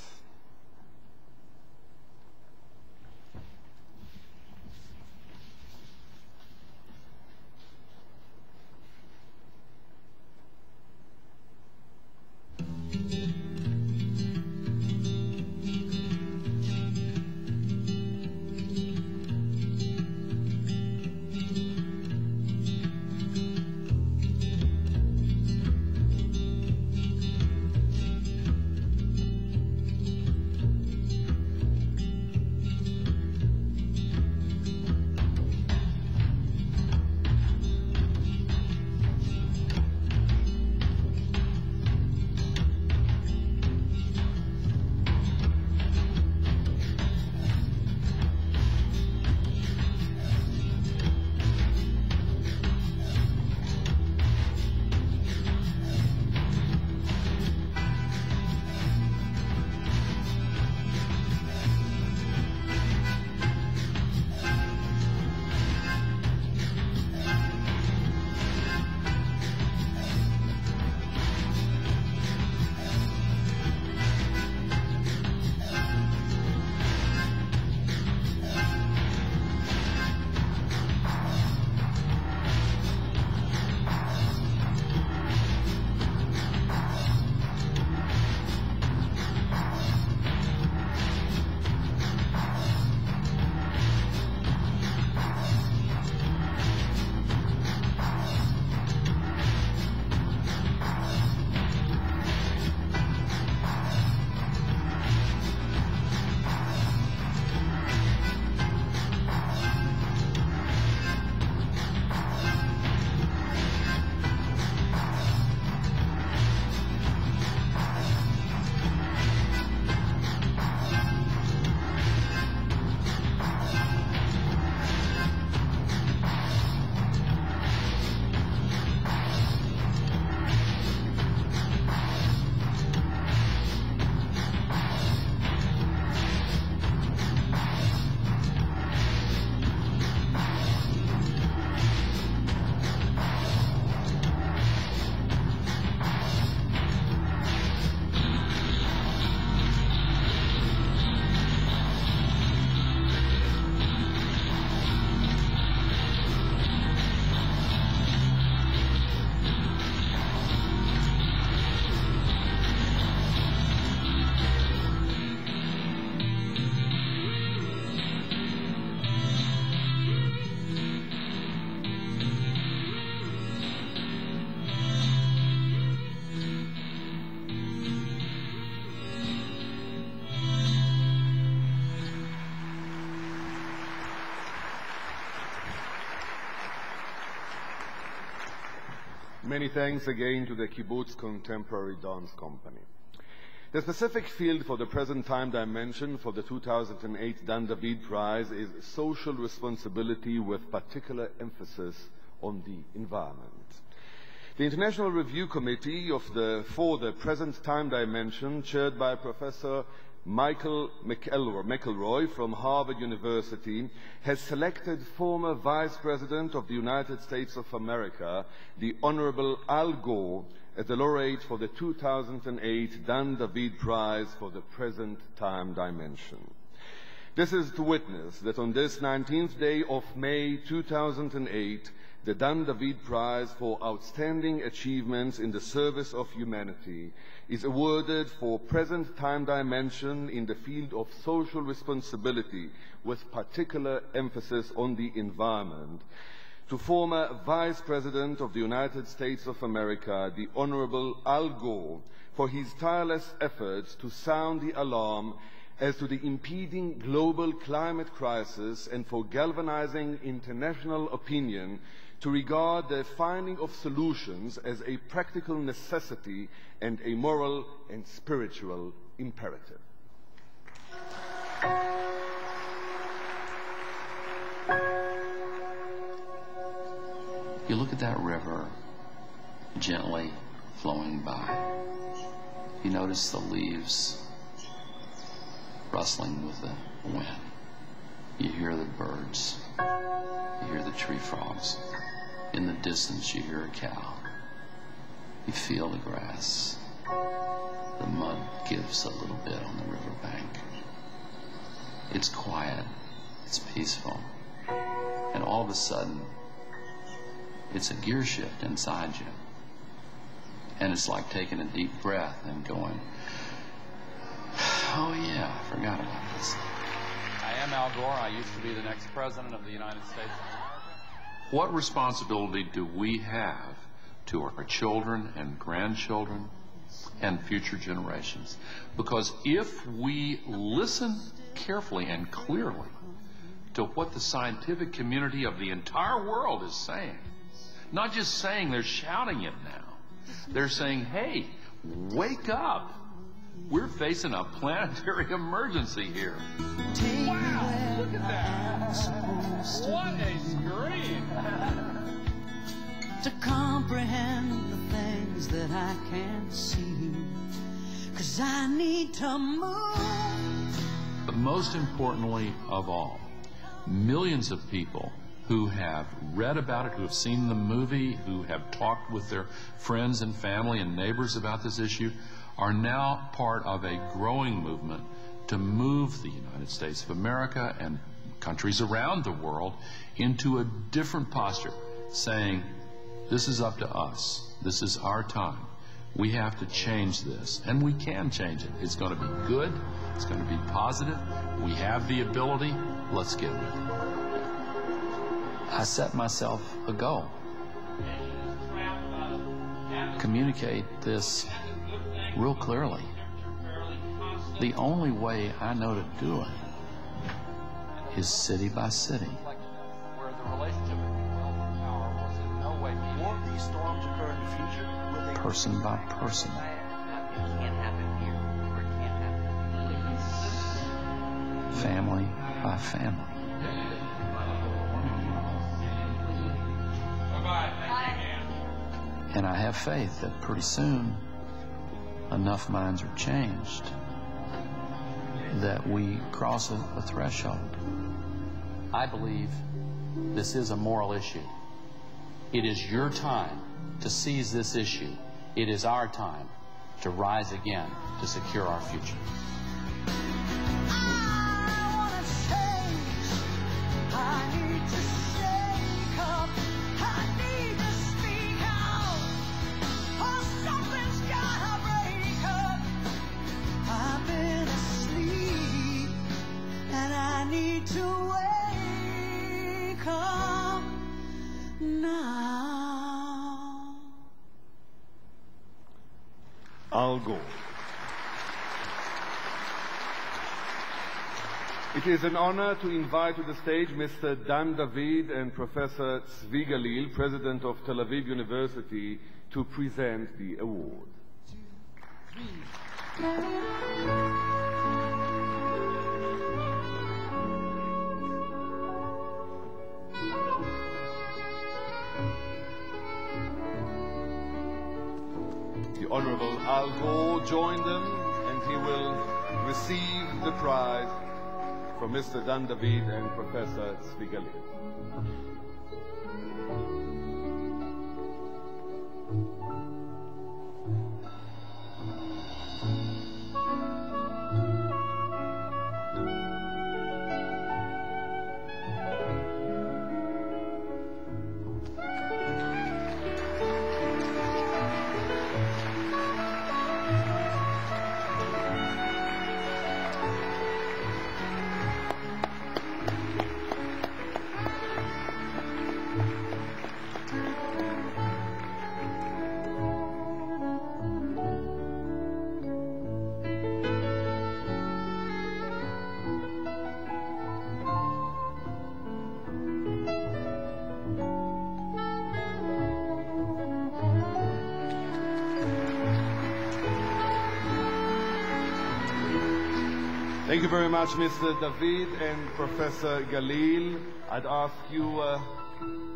Many thanks again to the Kibbutz Contemporary Dance Company. The specific field for the present time dimension for the 2008 Dan David Prize is social responsibility with particular emphasis on the environment. The International Review Committee for the present time dimension, chaired by Professor Michael McElroy from Harvard University has selected former Vice President of the United States of America, the Honorable Al Gore, as the laureate for the 2008 Dan David Prize for the Present Time Dimension. This is to witness that on this 19th day of May 2008, the Dan David Prize for Outstanding Achievements in the Service of Humanity is awarded for present time dimension in the field of social responsibility, with particular emphasis on the environment, to former Vice President of the United States of America, the Honorable Al Gore, for his tireless efforts to sound the alarm as to the impeding global climate crisis and for galvanizing international opinion to regard the finding of solutions as a practical necessity and a moral and spiritual imperative. You look at that river gently flowing by. You notice the leaves rustling with the wind. You hear the birds. You hear the tree frogs. In the distance, you hear a cow. You feel the grass. The mud gives a little bit on the riverbank. It's quiet. It's peaceful. And all of a sudden, it's a gear shift inside you. And it's like taking a deep breath and going, oh yeah, I forgot about this. I am Al Gore. I used to be the next president of the United States. What responsibility do we have to our children and grandchildren and future generations? Because if we listen carefully and clearly to what the scientific community of the entire world is saying, not just saying, they're shouting it now. They're saying, hey, wake up. We're facing a planetary emergency here. Wow, look at that. What a screen. To comprehend the things that I can't see, 'cause I need to move. But most importantly of all, millions of people who have read about it, who have seen the movie, who have talked with their friends and family and neighbors about this issue, are now part of a growing movement to move the United States of America and countries around the world into a different posture, saying, this is up to us. This is our time. We have to change this, and we can change it. It's going to be good. It's going to be positive. We have the ability. Let's get with it. I set myself a goal. Communicate this real clearly. The only way I know to do it is city by city. Where the relationship between wealth and power was in no way mediated. Won't these storms occur in the future? Will they Person by person. It can't happen here, or it can't happen. Family by family. And I have faith that pretty soon enough minds are changed that we cross a threshold. I believe this is a moral issue. It is your time to seize this issue. It is our time to rise again to secure our future. Al Gore. It is an honor to invite to the stage Mr. Dan David and Professor Tzvi Galil, President of Tel Aviv University, to present the award. 2, 3. The Honorable Al Gore joined them, and he will receive the prize from Mr. Dan David and Professor Zvi Galil. Thank you very much, Mr. David and Professor Galil. I'd ask you,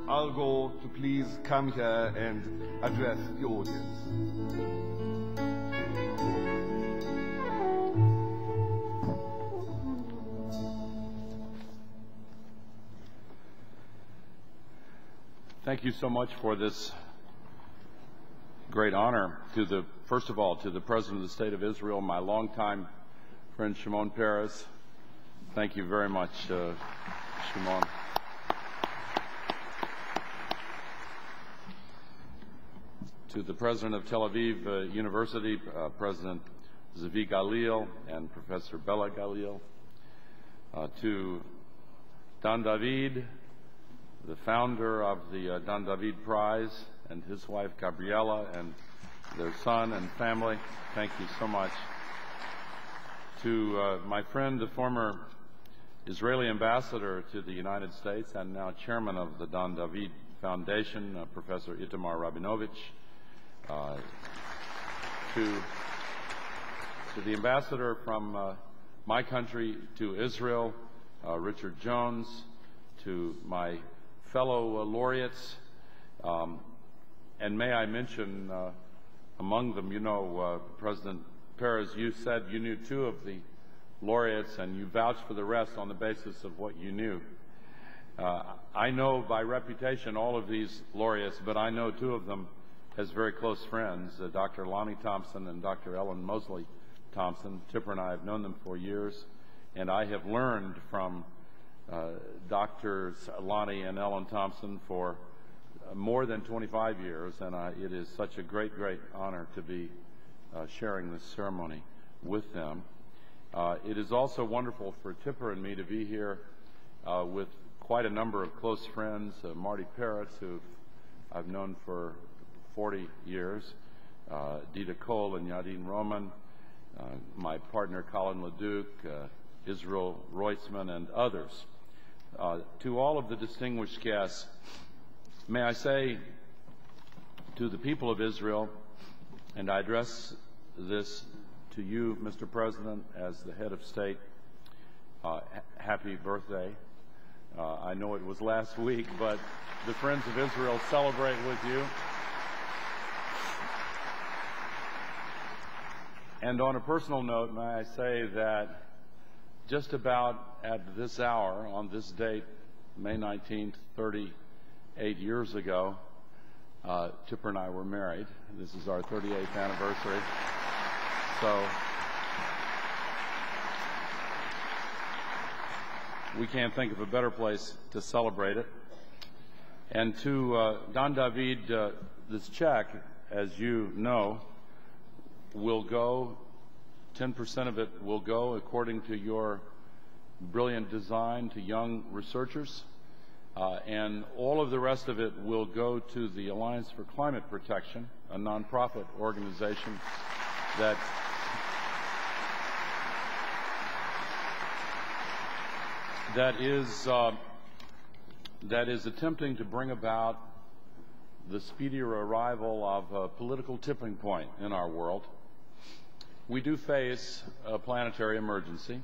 Argo, to please come here and address the audience. Thank you so much for this great honor. First of all, to the President of the State of Israel, my longtime friend Shimon Peres. Thank you very much, Shimon. To the President of Tel Aviv University, President Zvi Galil and Professor Bella Galil. To Dan David, the founder of the Dan David Prize, and his wife Gabriela and their son and family, thank you so much. To my friend, the former Israeli ambassador to the United States and now chairman of the Dan David Foundation, Professor Itamar Rabinovich. To the ambassador from my country to Israel, Richard Jones. To my fellow laureates, and may I mention among them, President Peres, you said you knew two of the laureates and you vouched for the rest on the basis of what you knew. I know by reputation all of these laureates, but I know two of them as very close friends, Dr. Lonnie Thompson and Dr. Ellen Mosley Thompson. Tipper and I have known them for years, and I have learned from Doctors Lonnie and Ellen Thompson for more than 25 years, and it is such a great, great honor to be sharing this ceremony with them. It is also wonderful for Tipper and me to be here with quite a number of close friends, Marty Peretz, who I've known for 40 years, Dita Cole and Yadin Roman, my partner Colin Leduc, Israel Reutzman, and others. To all of the distinguished guests, may I say to the people of Israel, and I address this to you, Mr. President, as the head of state, happy birthday. I know it was last week, but the Friends of Israel celebrate with you. And on a personal note, may I say that just about at this hour, on this date, May 19th, 38 years ago, Tipper and I were married. This is our 38th anniversary. So we can't think of a better place to celebrate it. And to Dan David, this check, as you know, will go, 10% of it will go, according to your brilliant design, to young researchers, and all of the rest of it will go to the Alliance for Climate Protection, a nonprofit organization that is attempting to bring about the speedier arrival of a political tipping point in our world. We do face a planetary emergency.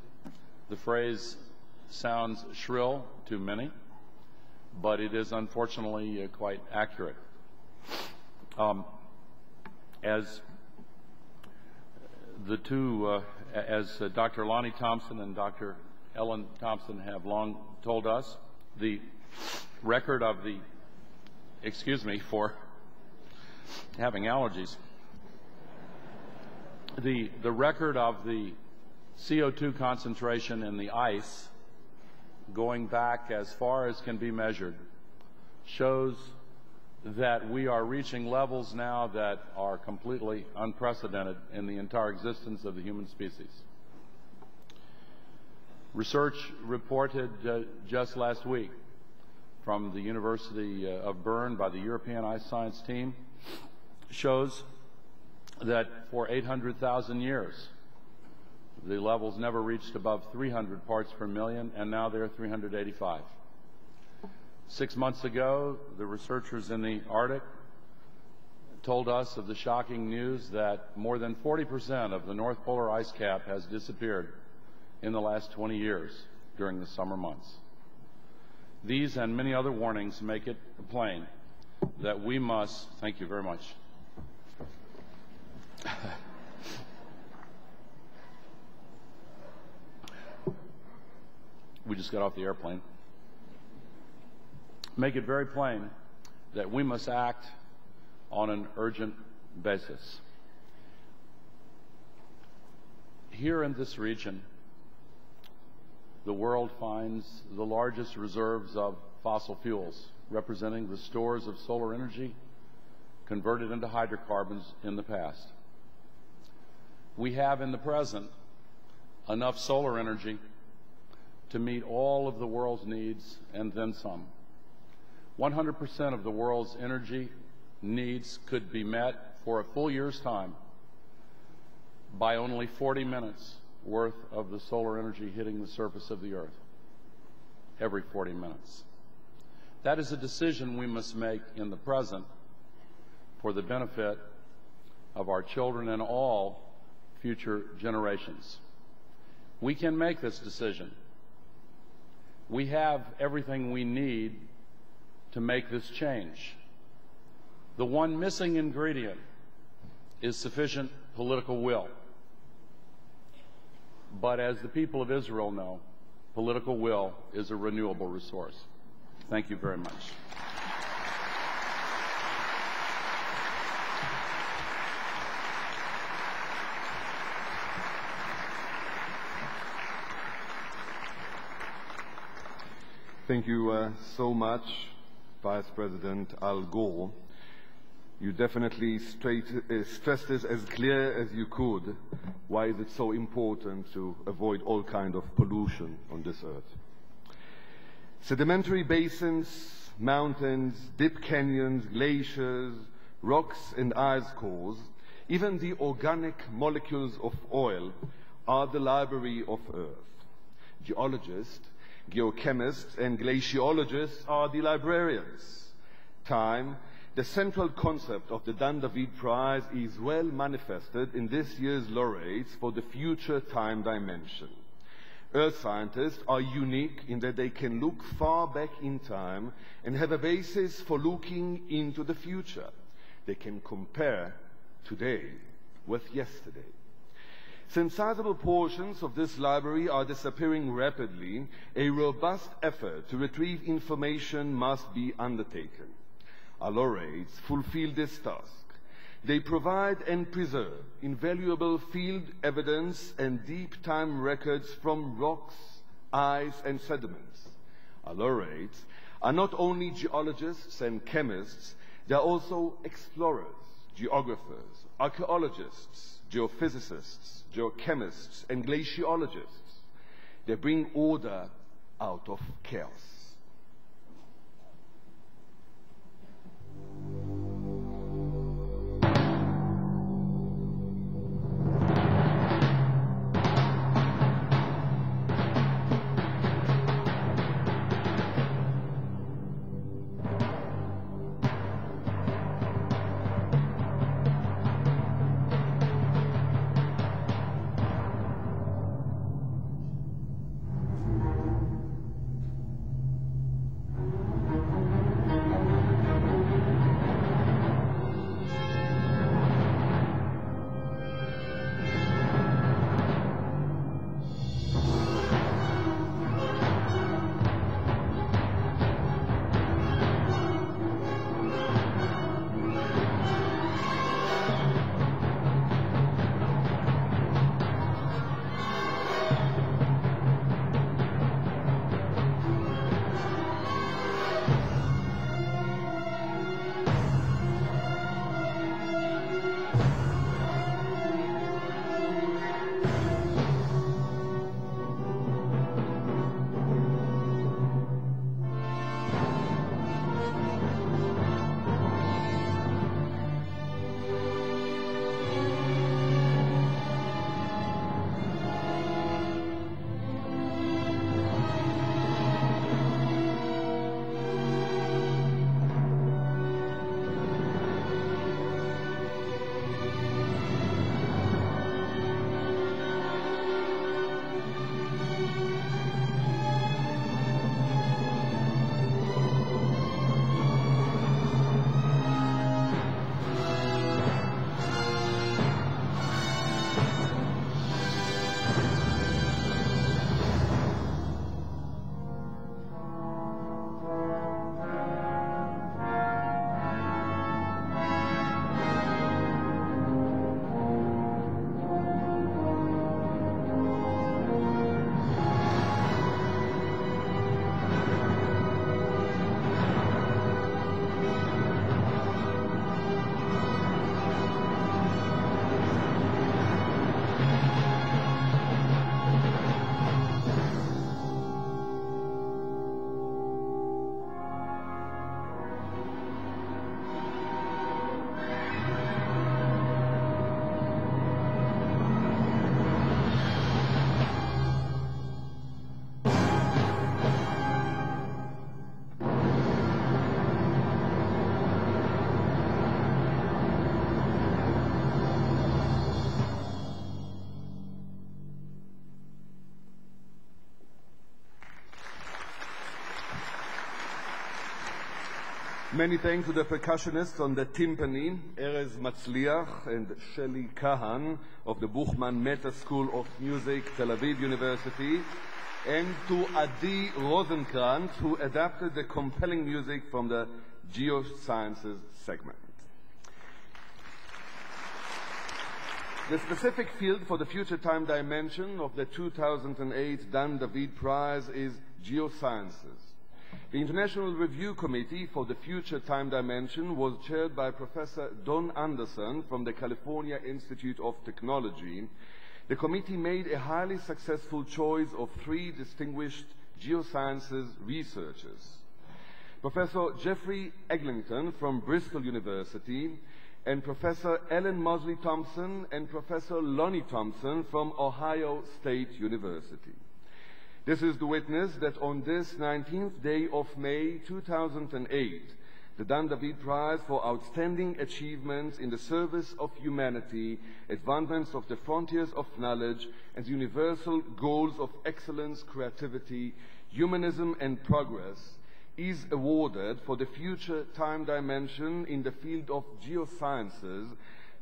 The phrase sounds shrill to many, but it is unfortunately quite accurate. As the two As Dr. Lonnie Thompson and Dr. Ellen Thompson have long told us, the record of the, excuse me for having allergies, the record of the CO2 concentration in the ice going back as far as can be measured shows that we are reaching levels now that are completely unprecedented in the entire existence of the human species. Research reported just last week from the University of Bern by the European Ice Science team shows that for 800,000 years, the levels never reached above 300 parts per million, and now they're 385. 6 months ago, the researchers in the Arctic told us of the shocking news that more than 40% of the North Polar ice cap has disappeared in the last 20 years during the summer months. These and many other warnings make it plain that we must, thank you very much. We just got off the airplane. Make it very plain that we must act on an urgent basis. Here in this region, the world finds the largest reserves of fossil fuels, representing the stores of solar energy converted into hydrocarbons in the past. We have in the present enough solar energy to meet all of the world's needs and then some. 100% of the world's energy needs could be met for a full year's time by only 40 minutes worth of the solar energy hitting the surface of the Earth every 40 minutes. That is a decision we must make in the present for the benefit of our children and all future generations. We can make this decision. We have everything we need to make this change. The one missing ingredient is sufficient political will. But as the people of Israel know, political will is a renewable resource. Thank you very much. Thank you so much, Vice President Al Gore. You definitely stressed this as clear as you could. Why is it so important to avoid all kind of pollution on this earth? Sedimentary basins, mountains, deep canyons, glaciers, rocks and ice cores, even the organic molecules of oil are the library of Earth. Geologists, geochemists and glaciologists are the librarians. Time, the central concept of the Dan David Prize, is well manifested in this year's laureates for the future time dimension. Earth scientists are unique in that they can look far back in time and have a basis for looking into the future. They can compare today with yesterday. Since sizable portions of this library are disappearing rapidly, a robust effort to retrieve information must be undertaken. Our laureates fulfill this task. They provide and preserve invaluable field evidence and deep time records from rocks, ice and sediments. Our laureates are not only geologists and chemists, they are also explorers, geographers, archaeologists, geophysicists, geochemists and glaciologists. They bring order out of chaos. Many thanks to the percussionists on the timpani, Erez Matzliach and Shelley Kahan of the Buchman Meta School of Music, Tel Aviv University, and to Adi Rosenkrantz, who adapted the compelling music from the Geosciences segment. The specific field for the future time dimension of the 2008 Dan David Prize is Geosciences. The International Review Committee for the Future Time Dimension was chaired by Professor Don Anderson from the California Institute of Technology. The committee made a highly successful choice of 3 distinguished geosciences researchers. Professor Jeffrey Eglinton from Bristol University, and Professor Ellen Mosley Thompson and Professor Lonnie Thompson from Ohio State University. This is to witness that on this 19th day of May 2008, the Dan David Prize for Outstanding Achievements in the Service of Humanity, Advancements of the Frontiers of Knowledge, and the Universal Goals of Excellence, Creativity, Humanism, and Progress is awarded for the future time dimension in the field of geosciences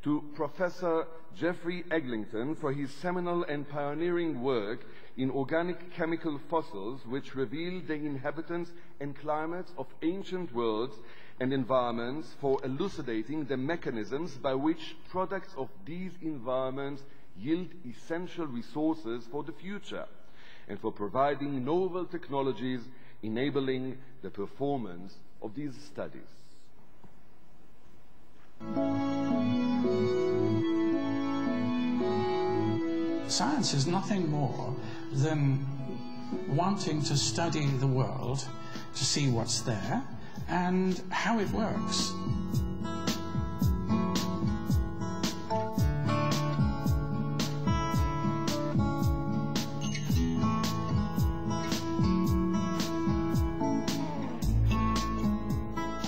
to Professor Jeffrey Eglinton for his seminal and pioneering work in organic chemical fossils, which reveal the inhabitants and climates of ancient worlds and environments, for elucidating the mechanisms by which products of these environments yield essential resources for the future, and for providing novel technologies enabling the performance of these studies. Science is nothing more than wanting to study the world, to see what's there and how it works.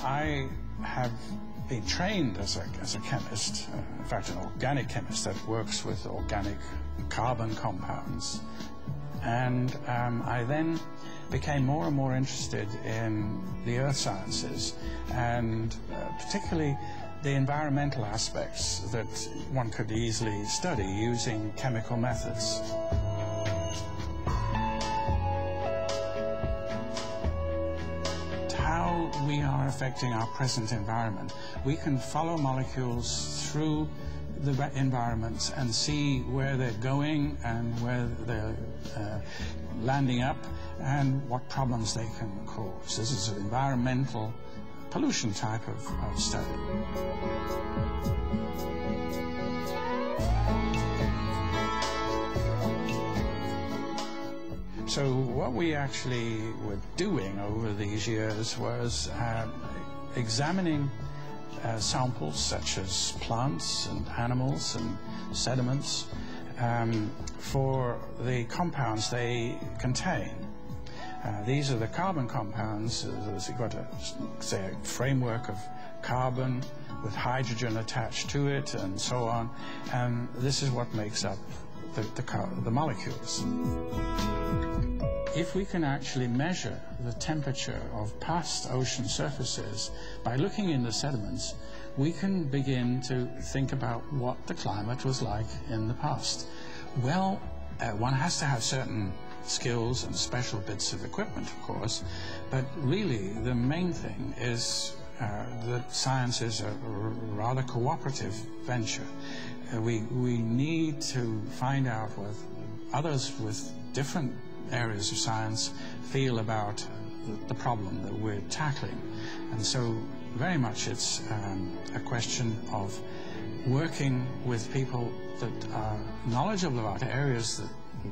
I have been trained as a chemist, in fact an organic chemist that works with organic carbon compounds, and I then became more and more interested in the earth sciences, and particularly the environmental aspects that one could easily study using chemical methods. How we are affecting our present environment. We can follow molecules through the environments and see where they're going and where they're landing up and what problems they can cause. This is an environmental pollution type of study. So what we actually were doing over these years was examining samples such as plants and animals and sediments for the compounds they contain. These are the carbon compounds. You've got a framework of carbon with hydrogen attached to it and so on, and this is what makes up the molecules. If we can actually measure the temperature of past ocean surfaces by looking in the sediments, we can begin to think about what the climate was like in the past. Well, one has to have certain skills and special bits of equipment, of course, but really the main thing is that science is a rather cooperative venture. We need to find out what others with different areas of science feel about the problem that we're tackling. And so very much it's a question of working with people that are knowledgeable about areas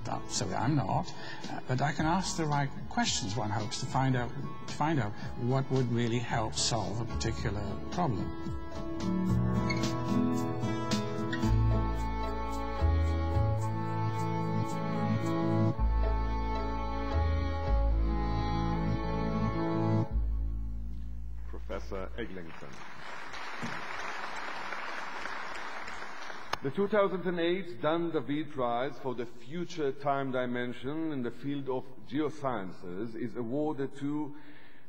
that so I'm not, but I can ask the right questions, one hopes, to find out what would really help solve a particular problem. Professor Eglinton. The 2008 Dan David Prize for the Future Time Dimension in the field of geosciences is awarded to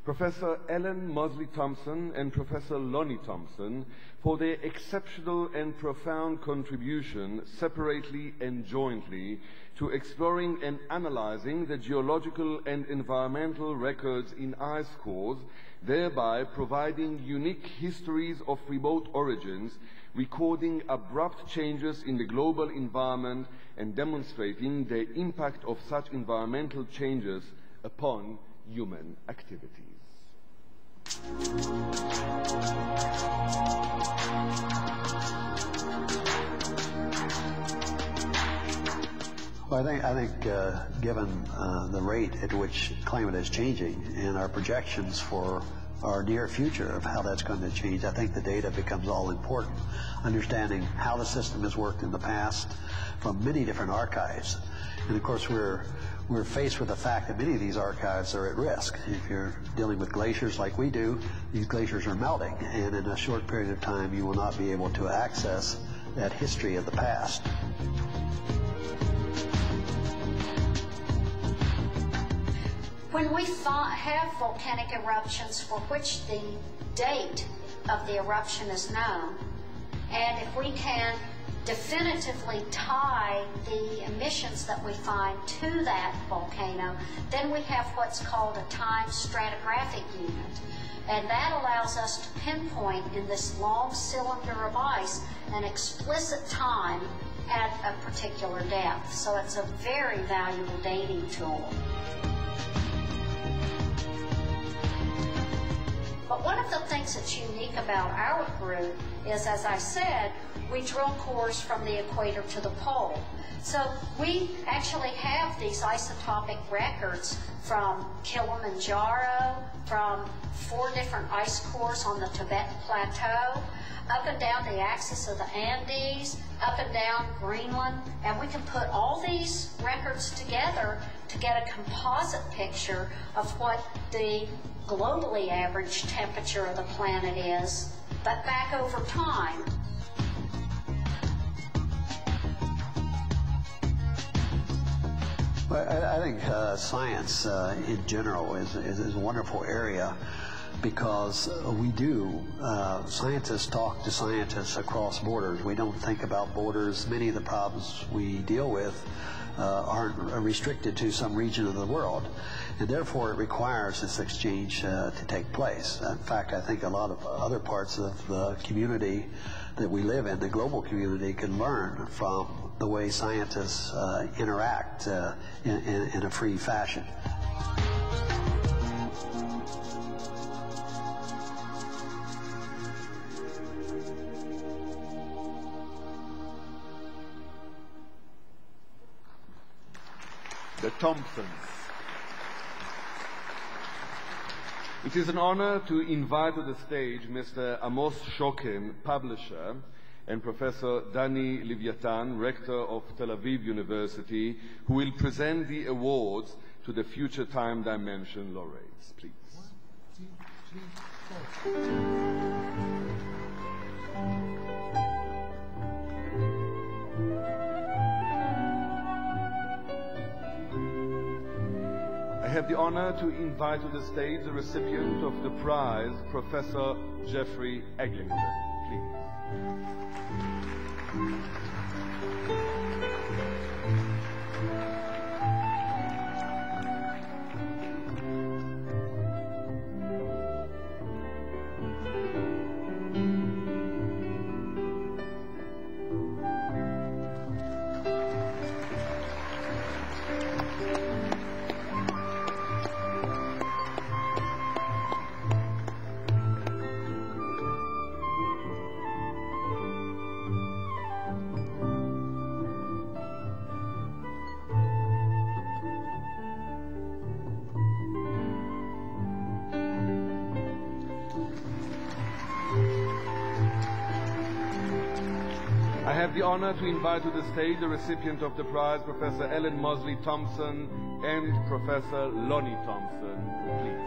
Professor Ellen Mosley Thompson and Professor Lonnie Thompson for their exceptional and profound contribution separately and jointly to exploring and analyzing the geological and environmental records in ice cores, thereby providing unique histories of remote origins, recording abrupt changes in the global environment and demonstrating the impact of such environmental changes upon human activities. Well, I think given the rate at which climate is changing and our projections for our near future of how that's going to change, I think the data becomes all important. Understanding how the system has worked in the past from many different archives. And of course, we're faced with the fact that many of these archives are at risk. If you're dealing with glaciers like we do, these glaciers are melting, and in a short period of time, you will not be able to access that history of the past. When we have volcanic eruptions for which the date of the eruption is known, and if we can definitively tie the emissions that we find to that volcano, then we have what's called a time stratigraphic unit. And that allows us to pinpoint in this long cylinder of ice an explicit time at a particular depth. So it's a very valuable dating tool. But one of the things that's unique about our group is, as I said, we drill cores from the equator to the pole. So we actually have these isotopic records from Kilimanjaro, from 4 different ice cores on the Tibetan Plateau, up and down the axis of the Andes, up and down Greenland, and we can put all these records together to get a composite picture of what the globally average temperature of the planet is, but back over time. Well, I think science in general is a wonderful area, because we do, scientists talk to scientists across borders. We don't think about borders. Many of the problems we deal with aren't restricted to some region of the world, and therefore it requires this exchange to take place. In fact, I think a lot of other parts of the community that we live in, the global community, can learn from the way scientists interact in a free fashion. The Thompsons. It is an honor to invite to the stage Mr. Amos Shoken, publisher, and Professor Dani Leviatan, rector of Tel Aviv University, who will present the awards to the Future Time Dimension laureates. Please. 1, 2, 3, 4. I have the honor to invite to the stage the recipient of the prize, Professor Jeffrey Eglinton. Please. I have the honor to invite to the stage the recipient of the prize, Professor Ellen Mosley Thompson and Professor Lonnie Thompson. Please.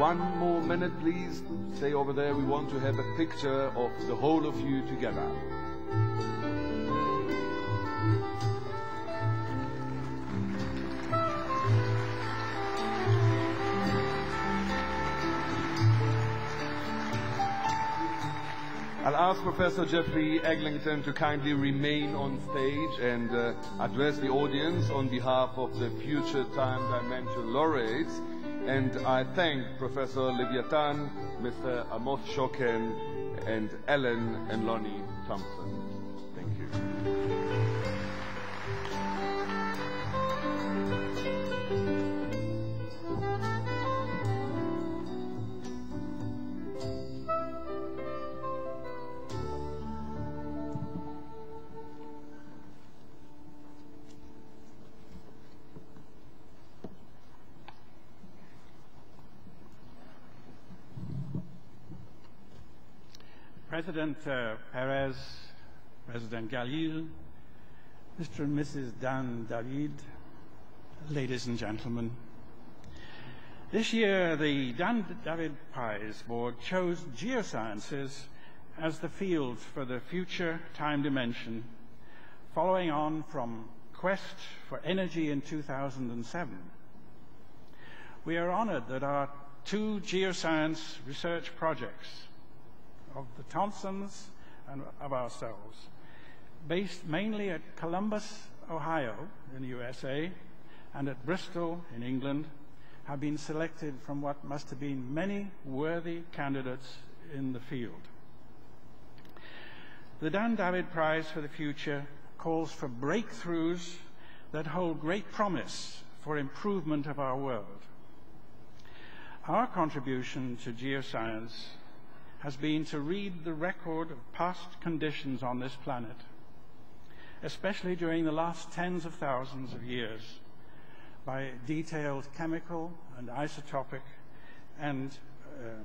one more minute, please. Stay over there. We want to have a picture of the whole of you together. I'll ask Professor Jeffrey Eglinton to kindly remain on stage and address the audience on behalf of the future time dimension laureates. And I thank Professor Leviathan, Mr. Amos Shoken, and Ellen and Lonnie Thompson. Thank you. President Perez, President Galil, Mr. and Mrs. Dan David, ladies and gentlemen. This year, the Dan David Prize Board chose geosciences as the field for the future time dimension, following on from Quest for Energy in 2007. We are honored that our two geoscience research projects of the Thompsons and of ourselves, based mainly at Columbus, Ohio in the USA, and at Bristol in England, have been selected from what must have been many worthy candidates in the field. The Dan David Prize for the Future calls for breakthroughs that hold great promise for improvement of our world. Our contribution to geoscience has been to read the record of past conditions on this planet, especially during the last tens of thousands of years, by detailed chemical and isotopic and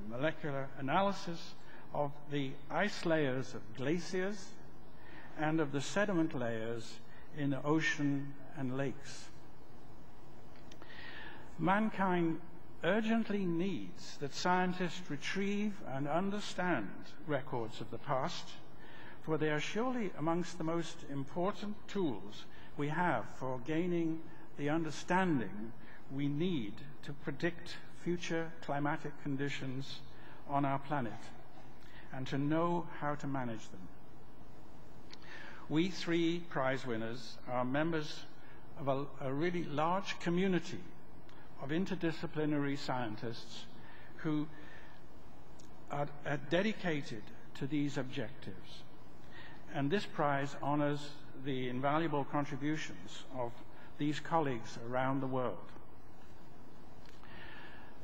molecular analysis of the ice layers of glaciers and of the sediment layers in the ocean and lakes. Mankind urgently needs that scientists retrieve and understand records of the past, for they are surely amongst the most important tools we have for gaining the understanding we need to predict future climatic conditions on our planet and to know how to manage them. We three prize winners are members of a really large community of interdisciplinary scientists who are dedicated to these objectives. And this prize honors the invaluable contributions of these colleagues around the world.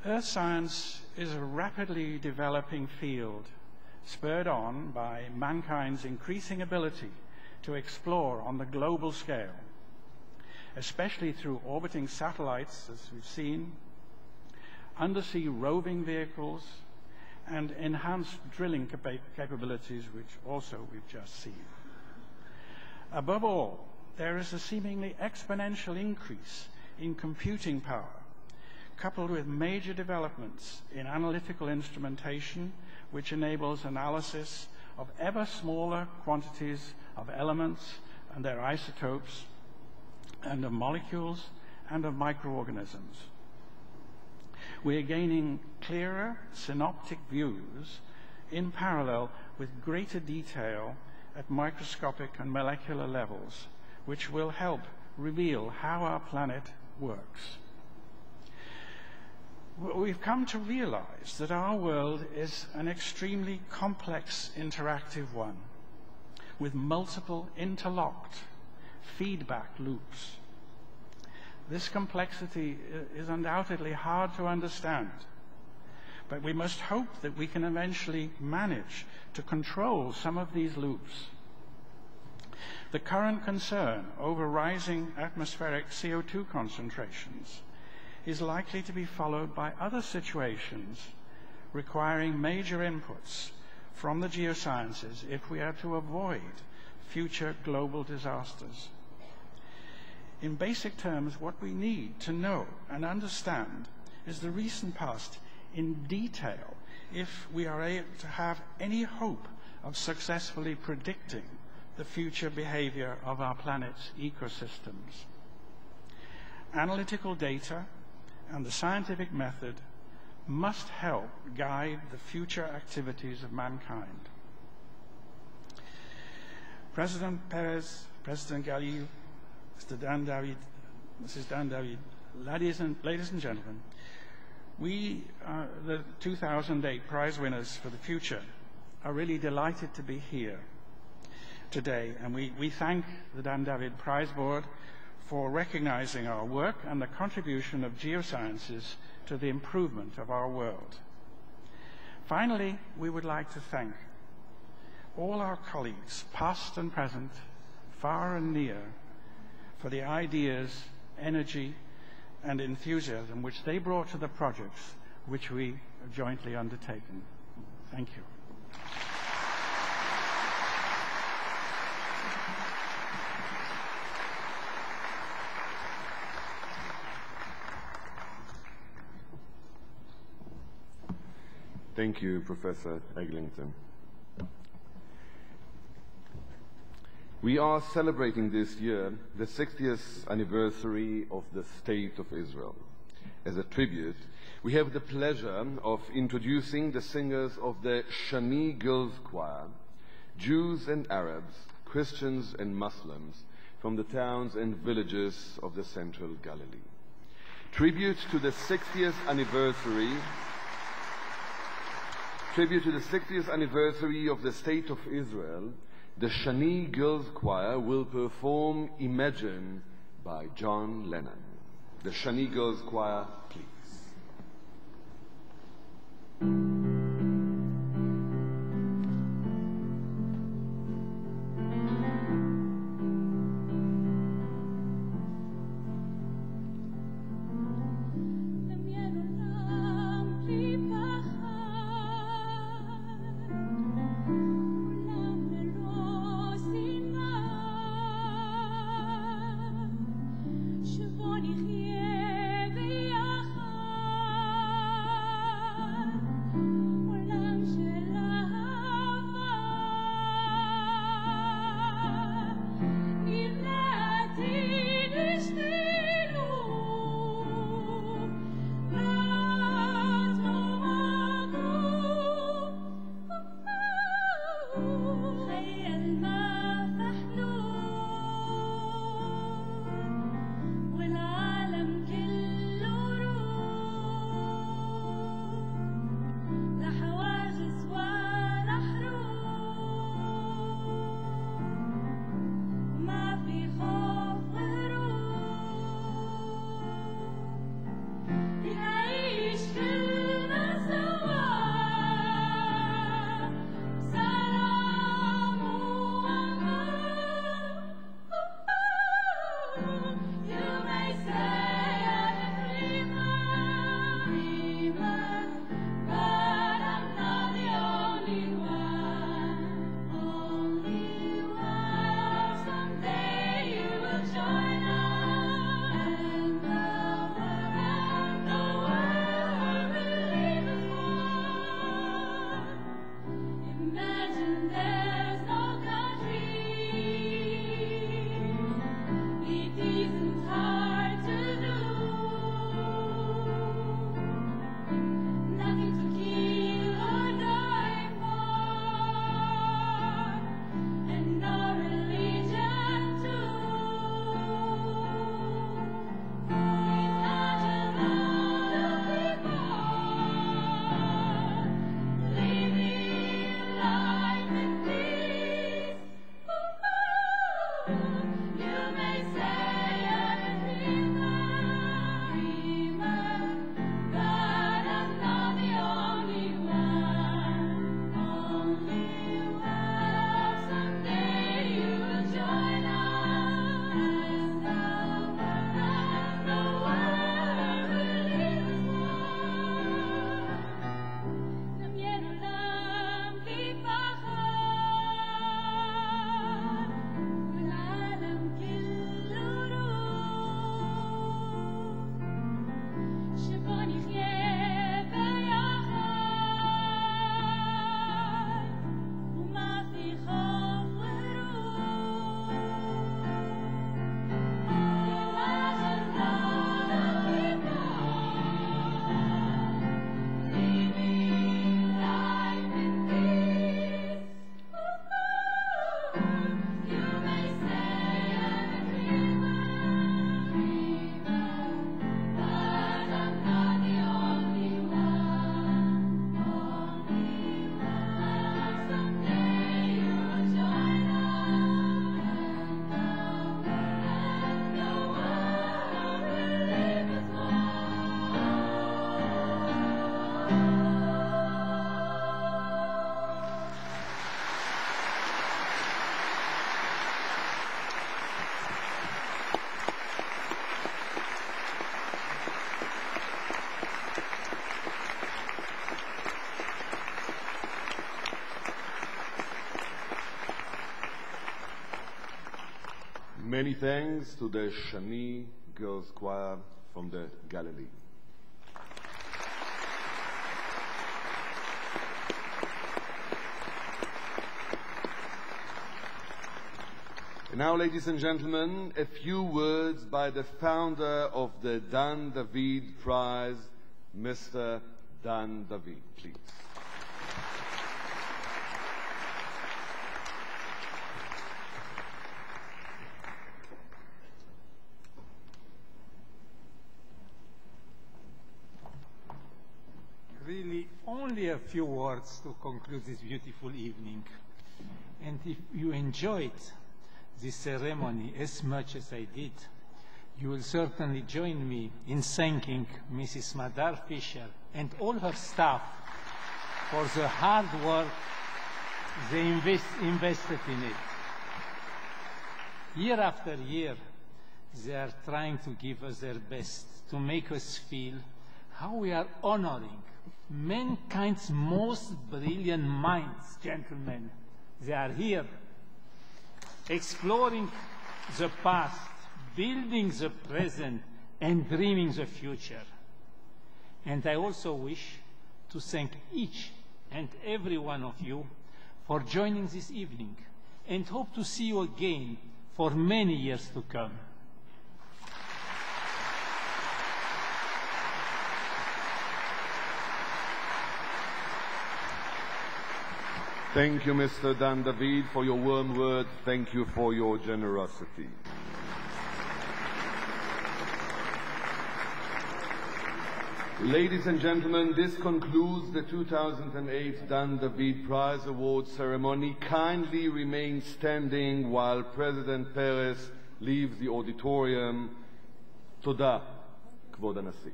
Earth science is a rapidly developing field, spurred on by mankind's increasing ability to explore on the global scale, especially through orbiting satellites, as we've seen, undersea roving vehicles, and enhanced drilling capabilities, which also we've just seen. Above all, there is a seemingly exponential increase in computing power, coupled with major developments in analytical instrumentation, which enables analysis of ever smaller quantities of elements and their isotopes, and of molecules and of microorganisms. We are gaining clearer synoptic views in parallel with greater detail at microscopic and molecular levels, which will help reveal how our planet works. We've come to realize that our world is an extremely complex interactive one, with multiple interlocked feedback loops. This complexity is undoubtedly hard to understand, but we must hope that we can eventually manage to control some of these loops. The current concern over rising atmospheric CO2 concentrations is likely to be followed by other situations requiring major inputs from the geosciences if we are to avoid future global disasters. In basic terms, what we need to know and understand is the recent past in detail if we are able to have any hope of successfully predicting the future behavior of our planet's ecosystems. Analytical data and the scientific method must help guide the future activities of mankind. President Perez, President Galil, Mr. Dan David, Mrs. Dan David, ladies and gentlemen, we, the 2008 prize winners for the future, are really delighted to be here today, and we thank the Dan David Prize Board for recognizing our work and the contribution of geosciences to the improvement of our world. Finally, we would like to thank all our colleagues, past and present, far and near, for the ideas, energy, and enthusiasm which they brought to the projects which we have jointly undertaken. Thank you. Thank you, Professor Eglinton. We are celebrating this year the 60th anniversary of the State of Israel. As a tribute, we have the pleasure of introducing the singers of the Shani Girls Choir, Jews and Arabs, Christians and Muslims from the towns and villages of the Central Galilee. Tribute to the 60th anniversary of the State of Israel, the Shani Girls Choir will perform Imagine by John Lennon. The Shani Girls Choir, please. נחיה ביחד Many thanks to the Shani Girls Choir from the Galilee. And now, ladies and gentlemen, a few words by the founder of the Dan David Prize, Mr. Dan David, please. Really, only a few words to conclude this beautiful evening. And if you enjoyed this ceremony as much as I did, you will certainly join me in thanking Mrs. Madar Fisher and all her staff for the hard work they invested in it. Year after year, they are trying to give us their best to make us feel how we are honoring mankind's most brilliant minds, gentlemen. They are here, exploring the past, building the present, and dreaming the future. And I also wish to thank each and every one of you for joining this evening, and hope to see you again for many years to come. Thank you, Mr. Dan David, for your warm words. Thank you for your generosity. Ladies and gentlemen, this concludes the 2008 Dan David Prize Award ceremony. Kindly remain standing while President Peres leaves the auditorium. Toda, Kvod Anasi.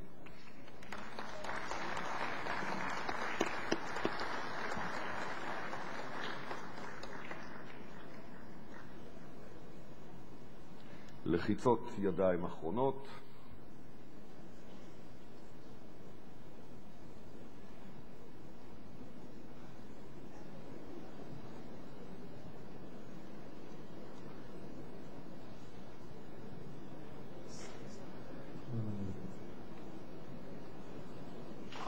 לחיצות ידיים אחרונות.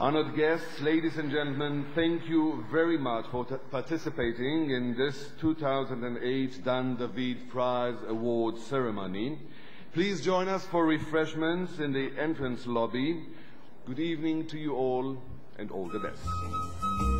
Honored guests, ladies and gentlemen, thank you very much for participating in this 2008 Dan David Prize Award ceremony. Please join us for refreshments in the entrance lobby. Good evening to you all, and all the best.